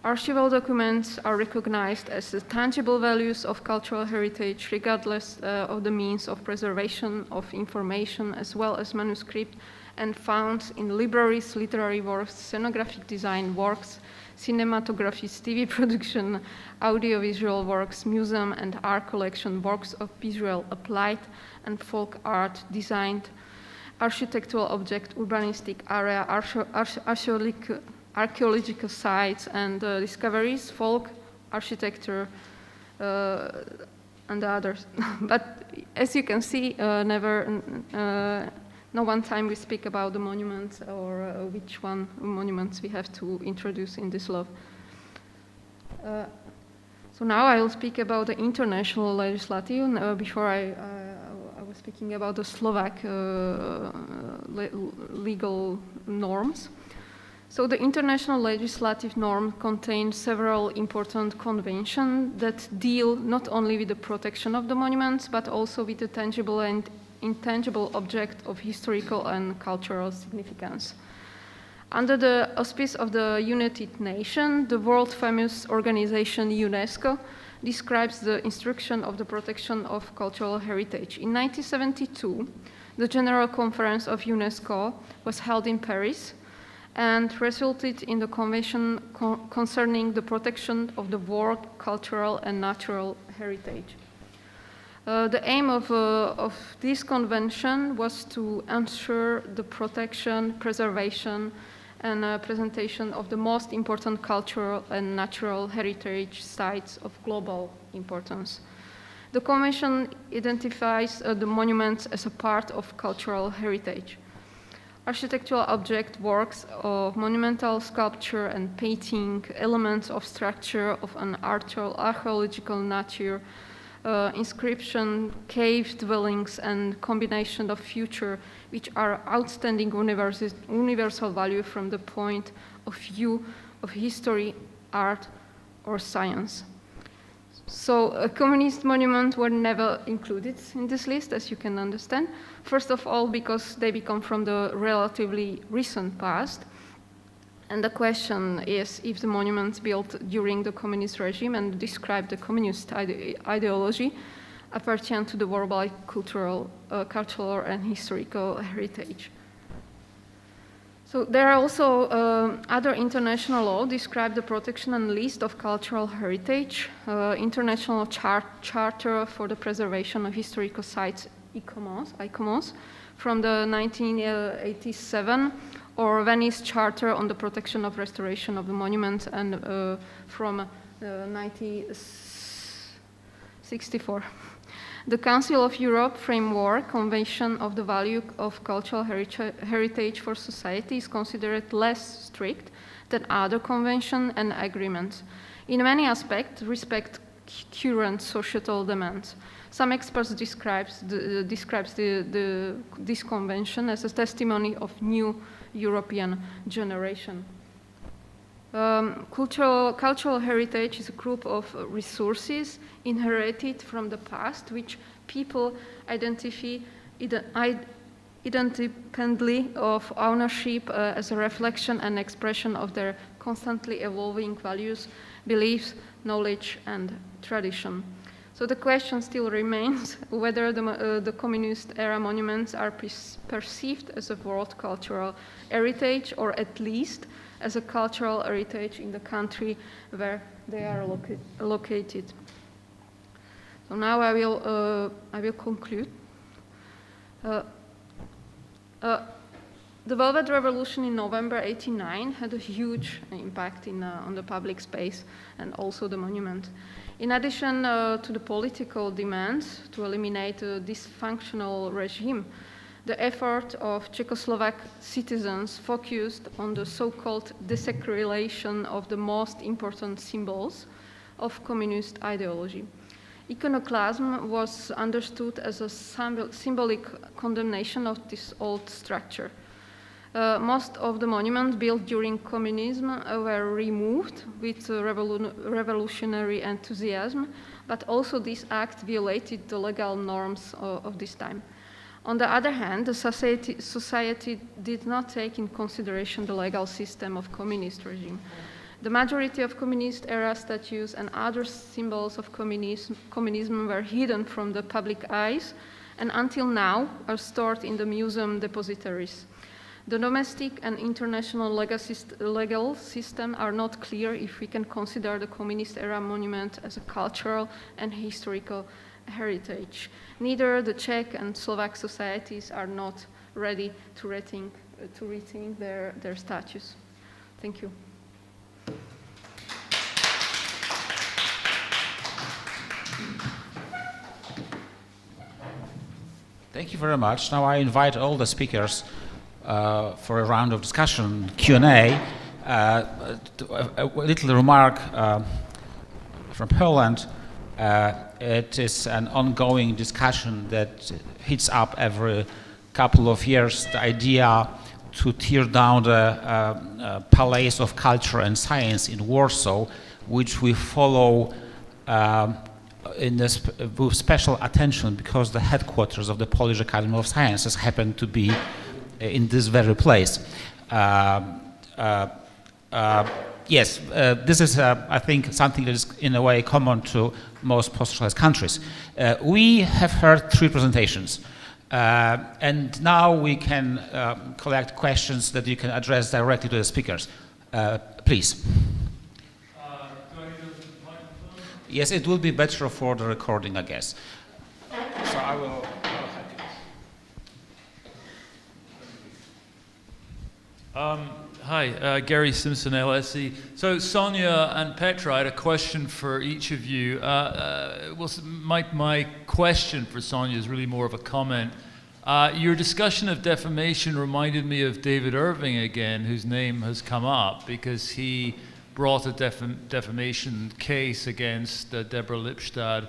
Archival documents are recognized as the tangible values of cultural heritage, regardless of the means of preservation of information, as well as manuscript, and found in libraries, literary works, scenographic design works, cinematography, TV production, audiovisual works, museum and art collection, works of visual, applied, and folk art, designed, architectural object, urbanistic area, archaeological sites and discoveries, folk, architecture, and others. But as you can see, no one time we speak about the monuments or which one monuments we have to introduce in this law. So now I will speak about the international legislation. Before I was speaking about the Slovak legal norms. So the international legislative norm contains several important conventions that deal not only with the protection of the monuments, but also with the tangible and intangible object of historical and cultural significance. Under the auspice of the United Nations, the world-famous organization UNESCO describes the instruction of the protection of cultural heritage. In 1972, the General Conference of UNESCO was held in Paris and resulted in the Convention concerning the protection of the world cultural and natural heritage. The aim of this convention was to ensure the protection, preservation, and presentation of the most important cultural and natural heritage sites of global importance. The convention identifies the monuments as a part of cultural heritage. Architectural object works of monumental sculpture and painting, elements of structure of an archaeological nature, inscription, cave dwellings, and combination of future, which are outstanding universal value from the point of view of history, art, or science. So communist monuments were never included in this list, as you can understand. First of all, because they come from the relatively recent past. And the question is if the monuments built during the communist regime and describe the communist ideology appertain to the worldwide cultural and historical heritage. So there are also other international laws describe the protection and list of cultural heritage, International Charter for the Preservation of Historical Sites, ICOMOS, from the 1987, or Venice Charter on the Protection of Restoration of the Monuments, and from 1964. The Council of Europe Framework Convention of the Value of Cultural Heritage for Society is considered less strict than other conventions and agreements. In many aspects, respect current societal demands. Some experts describes this convention as a testimony of new European generation. Cultural heritage is a group of resources inherited from the past, which people identify independently of ownership as a reflection and expression of their constantly evolving values, beliefs, knowledge, and tradition. So the question still remains whether the communist era monuments are perceived as a world cultural heritage, or at least as a cultural heritage in the country where they are located. So now I will conclude. The Velvet Revolution in November '89 had a huge impact on the public space and also the monument. In addition to the political demands to eliminate a dysfunctional regime, the effort of Czechoslovak citizens focused on the so-called desecration of the most important symbols of communist ideology. Iconoclasm was understood as a symbolic condemnation of this old structure. Most of the monuments built during communism were removed with revolutionary enthusiasm, but also this act violated the legal norms of this time. On the other hand, the society did not take in consideration the legal system of communist regime. The majority of communist-era statues and other symbols of communism were hidden from the public eyes, and until now are stored in the museum depositories. The domestic and international legal system are not clear if we can consider the communist-era monument as a cultural and historical heritage. Neither the Czech and Slovak societies are not ready to rethink their status. Thank you. Thank you very much. Now I invite all the speakers for a round of discussion, Q&A. A little remark from Poland. It is an ongoing discussion that heats up every couple of years. The idea to tear down the Palace of Culture and Science in Warsaw, which we follow with special attention because the headquarters of the Polish Academy of Sciences happen to be in this very place. Yes, this is, I think, something that is in a way common to most post-socialist countries. We have heard 3 presentations, and now we can collect questions that you can address directly to the speakers. Please. Do I need a microphone? Yes, it will be better for the recording, I guess. So I will help you. Hi, Gary Simpson, LSE. So Sonia and Petra, I had a question for each of you. My question for Sonia is really more of a comment. Your discussion of defamation reminded me of David Irving again, whose name has come up because he brought a defamation case against Deborah Lipstadt,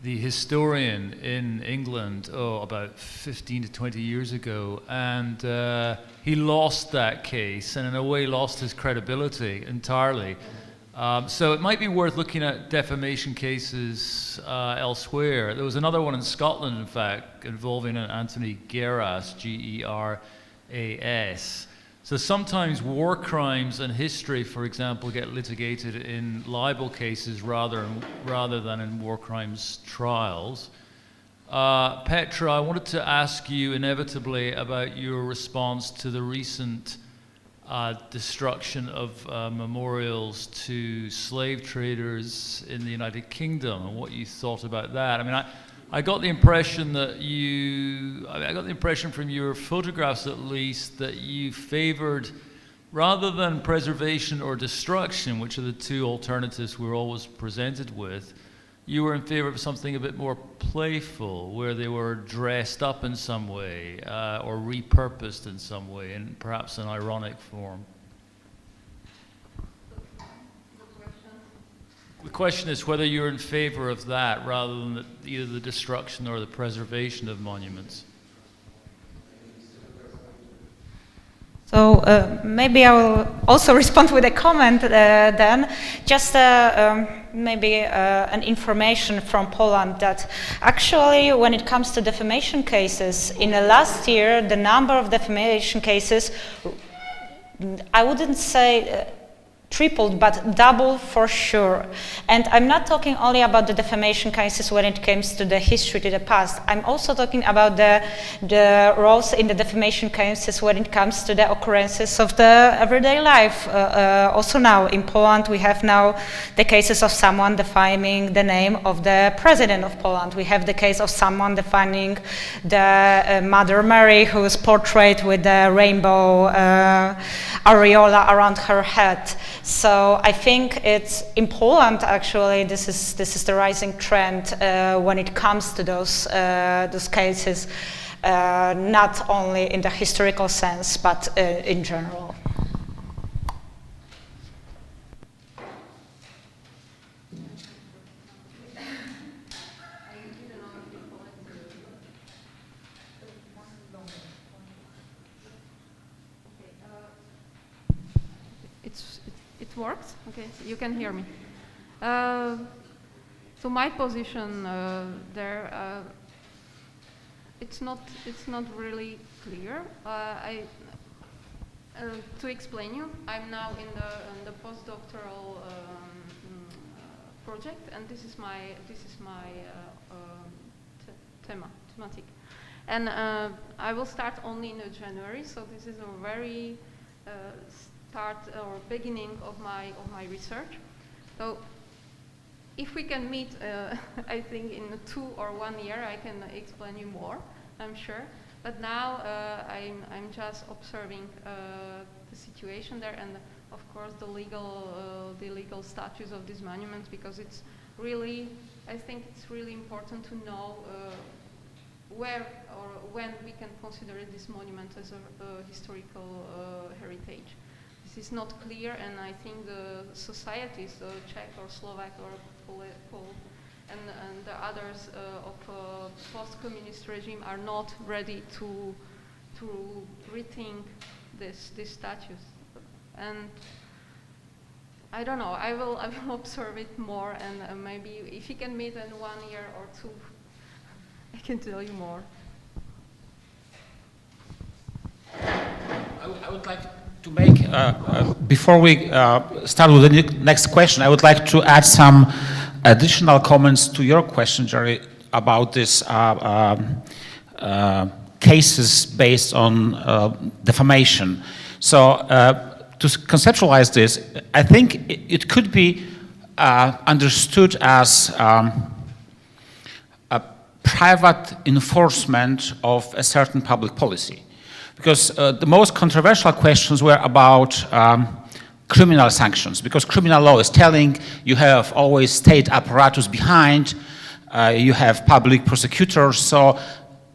the historian in England, about 15 to 20 years ago, and he lost that case and in a way lost his credibility entirely. So it might be worth looking at defamation cases elsewhere. There was another one in Scotland, in fact, involving an Anthony Geras, Geras. So sometimes war crimes and history, for example, get litigated in libel cases rather than in war crimes trials. Petra, I wanted to ask you inevitably about your response to the recent destruction of memorials to slave traders in the United Kingdom and what you thought about that. I mean, I got the impression that I got the impression from your photographs at least that you favored, rather than preservation or destruction, which are the 2 alternatives we're always presented with, you were in favor of something a bit more playful, where they were dressed up in some way or repurposed in some way, in perhaps an ironic form. The question is whether you're in favor of that rather than either the destruction or the preservation of monuments. So maybe I will also respond with a comment then. Just maybe an information from Poland that actually when it comes to defamation cases, in the last year the number of defamation cases, I wouldn't say tripled, but double for sure. And I'm not talking only about the defamation cases when it comes to the history, to the past. I'm also talking about the roles in the defamation cases when it comes to the occurrences of the everyday life. Also now in Poland we have now the cases of someone defining the name of the president of Poland. We have the case of someone defining the Mother Mary who is portrayed with the rainbow aureola around her head. So I think it's in Poland actually this is the rising trend when it comes to those cases, not only in the historical sense but in general. It works? Okay, you can hear me. So my position there, it's not really clear. To explain you, I'm now in the postdoctoral project, and this is my thematic, and I will start only in January. So this is a very start or beginning of my research. So if we can meet, I think in 2 or 1 year, I can explain you more, I'm sure. But now I'm just observing the situation there, and of course the legal status of these monuments, because it's really, I think it's really important to know where or when we can consider this monument as a historical heritage. This is not clear, and I think the societies, the Czech or Slovak or Pole and the others of post-communist regime are not ready to rethink this status. And I don't know, I will observe it more, and maybe if you can meet in 1 year or 2, I can tell you more. I would like to make, before we start with the next question, I would like to add some additional comments to your question, Jerry, about this cases based on defamation. So to conceptualize this, I think it could be understood as a private enforcement of a certain public policy. Because the most controversial questions were about criminal sanctions, because criminal law is telling you have always state apparatus behind, you have public prosecutors, so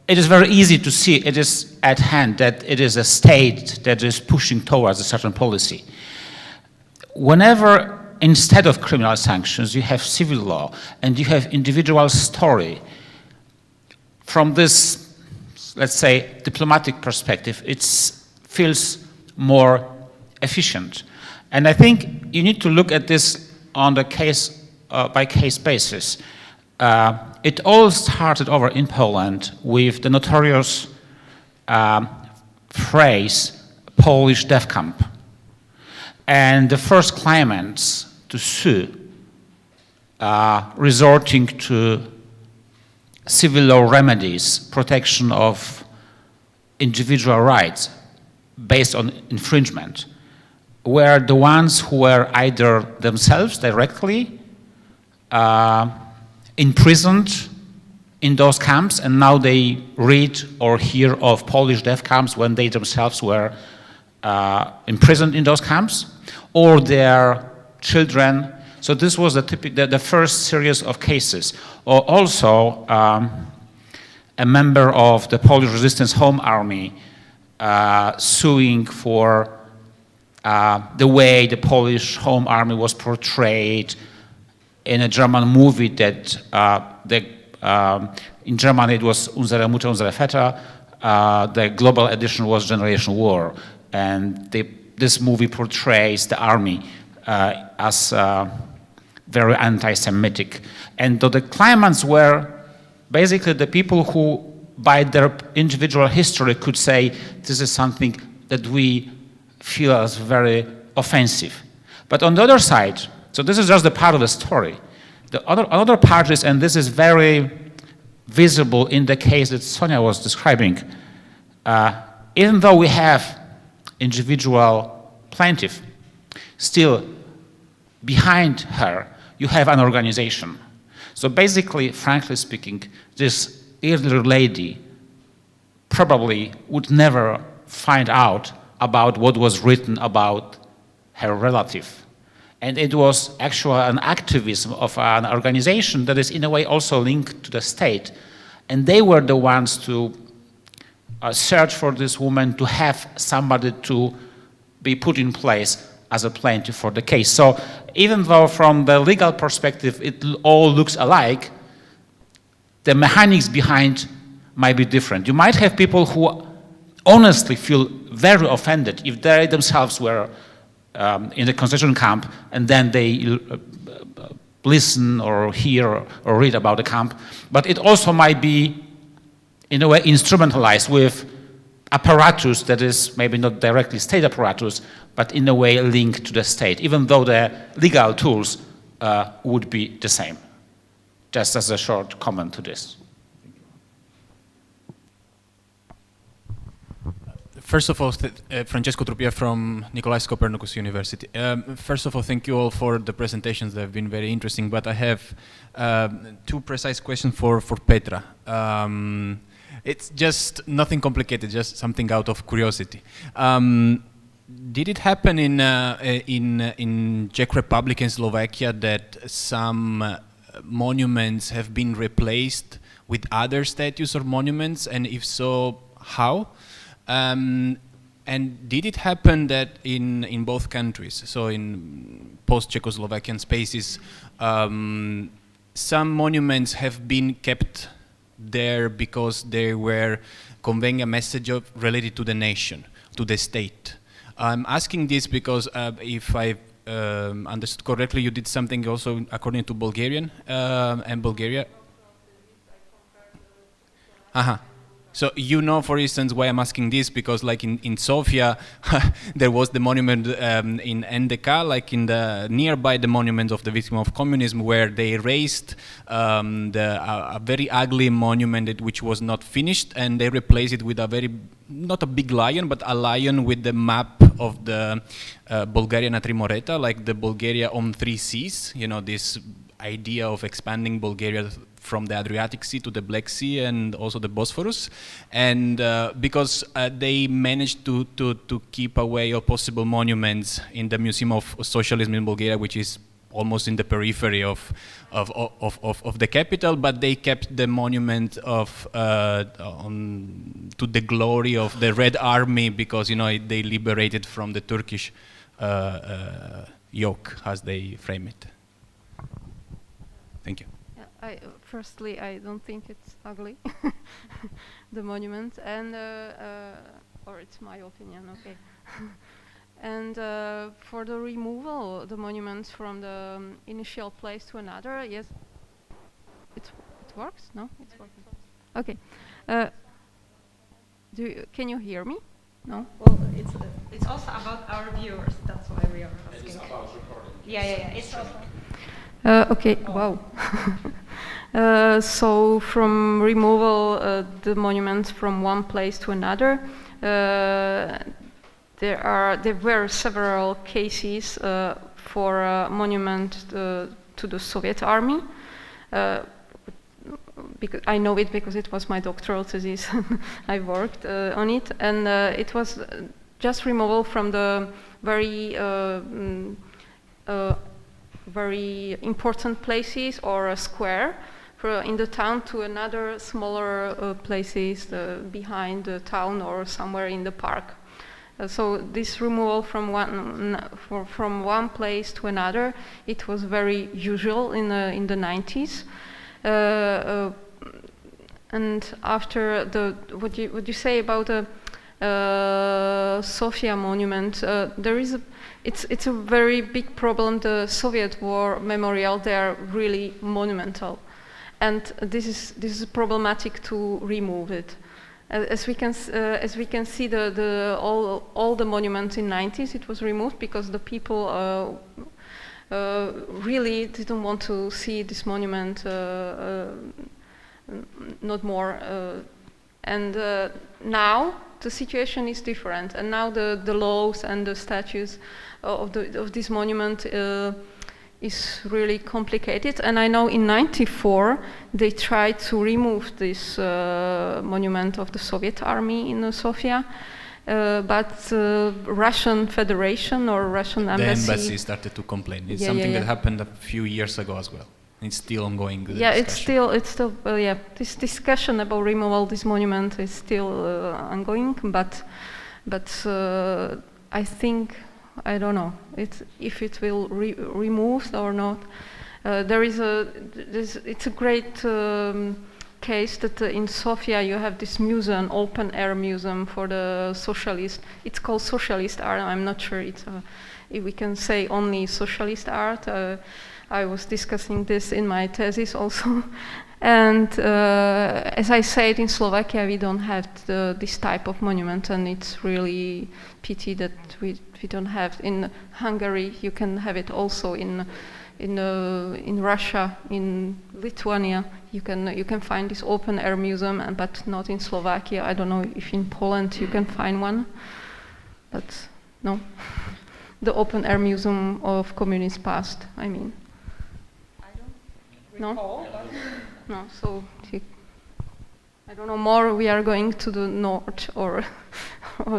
it is very easy to see, it is at hand that it is a state that is pushing towards a certain policy. Whenever, instead of criminal sanctions, you have civil law and you have individual story, from this, let's say, diplomatic perspective, it feels more efficient. And I think you need to look at this on the case-by-case basis. It all started over in Poland with the notorious phrase, Polish death camp. And the first claimants to sue, resorting to civil law remedies, protection of individual rights based on infringement, were the ones who were either themselves directly imprisoned in those camps, and now they read or hear of Polish death camps when they themselves were imprisoned in those camps, or their children. So this was the first series of cases. Or also, a member of the Polish Resistance Home Army suing for the way the Polish Home Army was portrayed in a German movie that in Germany it was Unsere Mutter, unsere Väter. The global edition was Generation War, and this movie portrays the army as very anti-Semitic. And the claimants were basically the people who, by their individual history, could say this is something that we feel as very offensive. But on the other side, so this is just the part of the story. The other part is, and this is very visible in the case that Sonia was describing, even though we have individual plaintiff, still behind her you have an organization. So basically, frankly speaking, this elderly lady probably would never find out about what was written about her relative. And it was actually an activism of an organization that is in a way also linked to the state. And they were the ones to search for this woman, to have somebody to be put in place as a plaintiff for the case. So even though from the legal perspective it all looks alike, the mechanics behind might be different. You might have people who honestly feel very offended if they themselves were in the concentration camp and then they listen or hear or read about the camp. But it also might be, in a way, instrumentalized with apparatus that is maybe not directly state apparatus, but in a way linked to the state, even though the legal tools would be the same. Just as a short comment to this. First of all, Francesco Trupia from Nicolaus Copernicus University. First of all, thank you all for the presentations. They've been very interesting, but I have two precise questions for Petra. It's just nothing complicated, just something out of curiosity. Did it happen in Czech Republic and Slovakia that some monuments have been replaced with other statues or monuments, and if so, how? And did it happen that in both countries, so in post-Czechoslovakian spaces, some monuments have been kept there because they were conveying a message related to the nation, to the state. I'm asking this because if I understood correctly, you did something also according to Bulgarian and Bulgaria. So you know, for instance, why I'm asking this, because like in Sofia, there was the monument in NDK, like in the nearby the monument of the victim of communism, where they raised a very ugly monument which was not finished, and they replaced it with a very, not a big lion, but a lion with the map of the Bulgaria na tri moreta, like the Bulgaria on three seas, you know, this idea of expanding Bulgaria from the Adriatic Sea to the Black Sea and also the Bosphorus, and because they managed to keep away all possible monuments in the Museum of Socialism in Bulgaria, which is almost in the periphery of the capital, but they kept the monument of to the glory of the Red Army, because you know they liberated from the Turkish yoke, as they frame it. Thank you. Firstly, I don't think it's ugly, the monument, and or it's my opinion, okay. And for the removal, the monuments from the initial place to another, yes, it works. No, it's working. Okay. Can you hear me? No. Well, it's also about our viewers. That's why we are asking. It is about recording. Yeah. It's also. Okay. Wow. So from removal the monuments from one place to another, there were several cases for a monument to the Soviet army. Because I know it because it was my doctoral thesis. I worked on it, and it was just removal from the very important places or a square in the town to another smaller places behind the town or somewhere in the park. So this removal from one place to another, it was very usual in the 90s. And after what you say about the Sofia monument, it's a very big problem. The Soviet War memorial, they are really monumental, and this is problematic to remove it. As we can see, all the monuments in 90s, it was removed because the people really didn't want to see this monument not more. And now the situation is different, and now the laws and the statutes of this monument is really complicated. And I know in '94 they tried to remove this monument of the Soviet army in Sofia, but Russian Federation or Russian embassy. The embassy started to complain. It's something that happened a few years ago as well. It's still ongoing. It's still this discussion about removal of this monument is still ongoing, but I think, I don't know if it will removed or not. It's a great case that in Sofia you have this museum, open air museum for the socialist. It's called socialist art. I'm not sure if we can say only socialist art. I was discussing this in my thesis also. And as I said, in Slovakia we don't have this type of monument, and it's really pity that we don't have. In Hungary you can have it also. In Russia, in Lithuania, you can find this open air museum, but not in Slovakia. I don't know if in Poland you can find one, but no. The open air museum of communist past, I mean. No? No, so I don't know more. We are going to the north or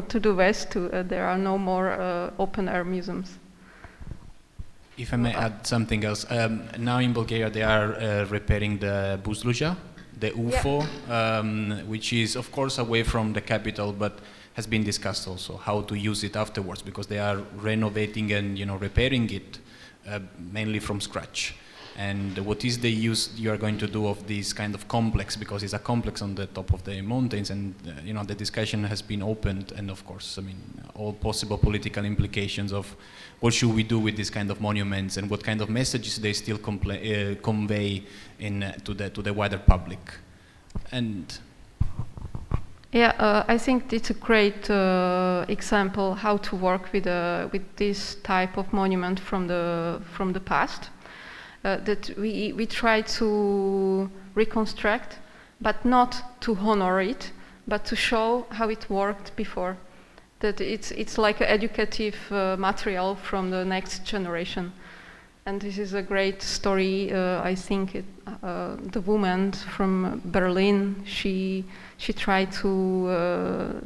to the west. There are no more open air museums. If I may add something else, now in Bulgaria they are repairing the Buzluja, the UFO, which is of course away from the capital, but has been discussed also how to use it afterwards, because they are renovating and repairing it mainly from scratch. And what is the use you are going to do of this kind of complex, because it's a complex on the top of the mountains, and the discussion has been opened, and of course, I mean, all possible political implications of what should we do with this kind of monuments, and what kind of messages they still convey to the wider public. And yeah, I think it's a great example how to work with this type of monument from the past. That we try to reconstruct, but not to honor it, but to show how it worked before. That it's like an educative material from the next generation. And this is a great story. I think the woman from Berlin, she tried to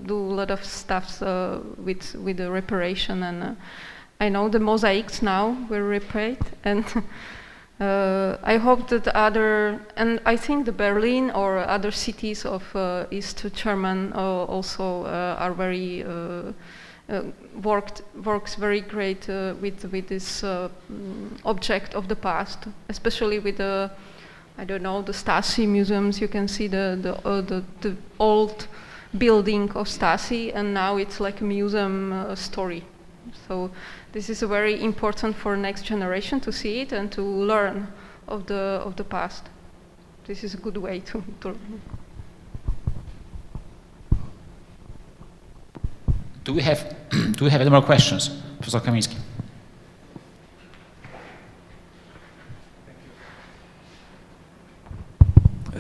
do a lot of stuff with the reparation, and I know the mosaics now were repaired, and I hope that and I think the Berlin or other cities of East German also are very works very great with this object of the past, especially with the the Stacji museums. You can see the old building of Stacji, and now it's like a museum story. So this is very important for next generation to see it and to learn of the past. This is a good way to learn. Do we have any more questions, Professor Kamiński?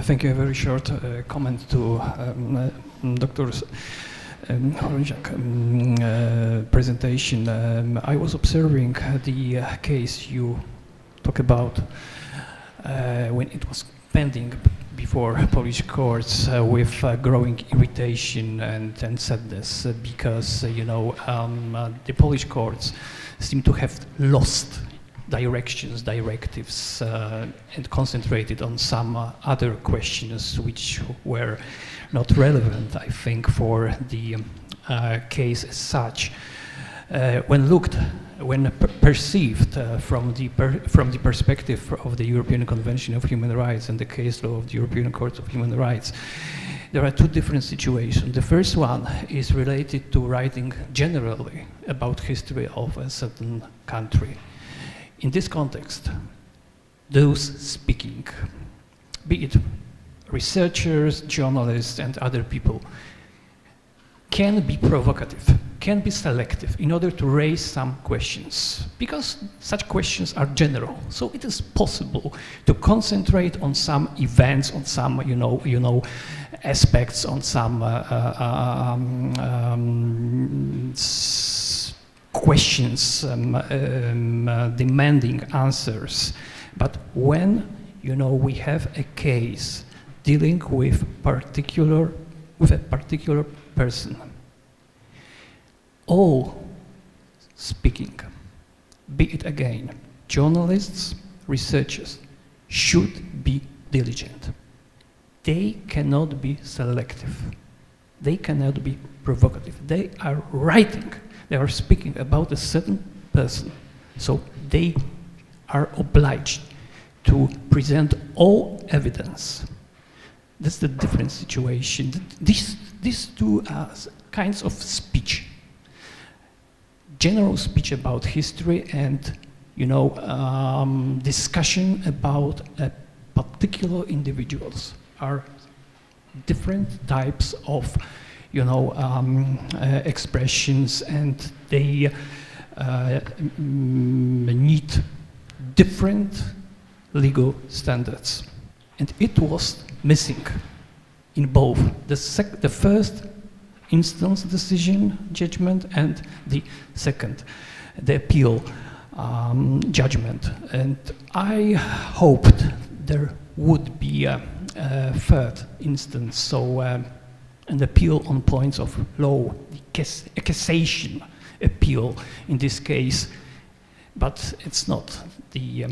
Thank you. A very short comment to Dr. Hornjak presentation. I was observing the case you talk about when it was pending before Polish courts with growing irritation and sadness because the Polish courts seem to have lost directives and concentrated on some other questions which were not relevant, I think, for the case as such. When perceived from the perspective of the European Convention of Human Rights and the case law of the European Court of Human Rights, there are two different situations. The first one is related to writing generally about history of a certain country. In this context, those speaking, be it researchers, journalists, and other people, can be provocative, can be selective in order to raise some questions, because such questions are general. So it is possible to concentrate on some events, on some, aspects, on some questions demanding answers. But when, we have a case dealing with a particular person, all speaking, be it again journalists, researchers, should be diligent. They cannot be selective. They cannot be provocative. They are writing, they are speaking about a certain person, so they are obliged to present all evidence. That's the different situation. These two kinds of speech, general speech about history and discussion about particular individuals, are different types of expressions, and they need different legal standards. And it was missing in both the first instance decision, judgment, and the second, the appeal judgment. And I hoped there would be a third instance, so an appeal on points of law, a cassation appeal in this case, but it's not the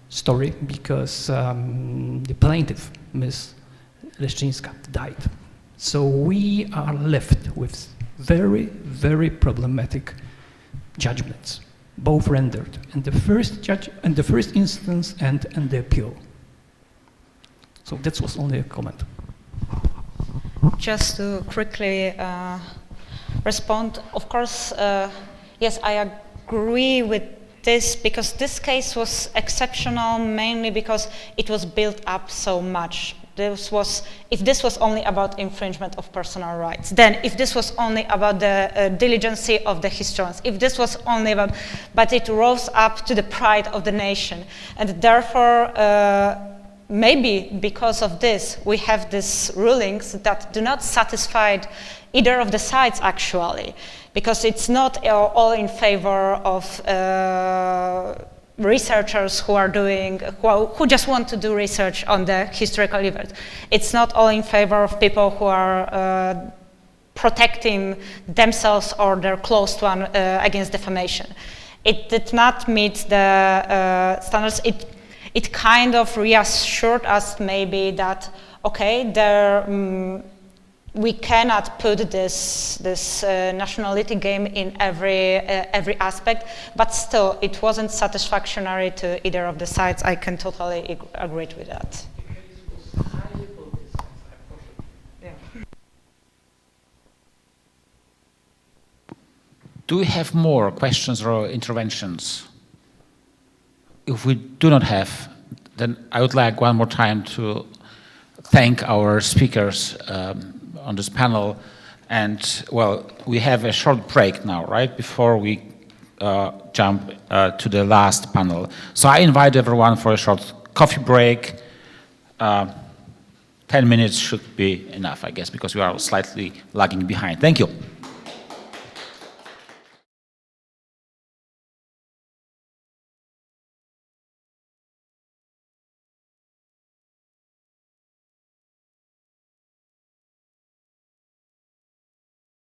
story, because the plaintiff, Ms. Leszczyńska, died. So we are left with very, very problematic judgments. both rendered, in the first judge, in the first instance, and the appeal. So that was only a comment. Just to quickly respond, of course, yes, I agree with this, because this case was exceptional mainly because it was built up so much. If this was only about infringement of personal rights, then if this was only about the diligence of the historians, if this was only about, but it rose up to the pride of the nation, and therefore maybe because of this we have these rulings that do not satisfy either of the sides actually, because it's not all in favor of researchers who are doing, who just want to do research on the historical events. It's not all in favor of people who are protecting themselves or their close one against defamation. It did not meet the standards. It kind of reassured us maybe that, okay, we cannot put this nationality game in every aspect, but still it wasn't satisfactory to either of the sides. I can totally agree with that. Do we have more questions or interventions? If we do not have, then I would like one more time to thank our speakers on this panel. And, well, we have a short break now, right, before we jump to the last panel. So I invite everyone for a short coffee break. 10 minutes should be enough, I guess, because we are slightly lagging behind. Thank you.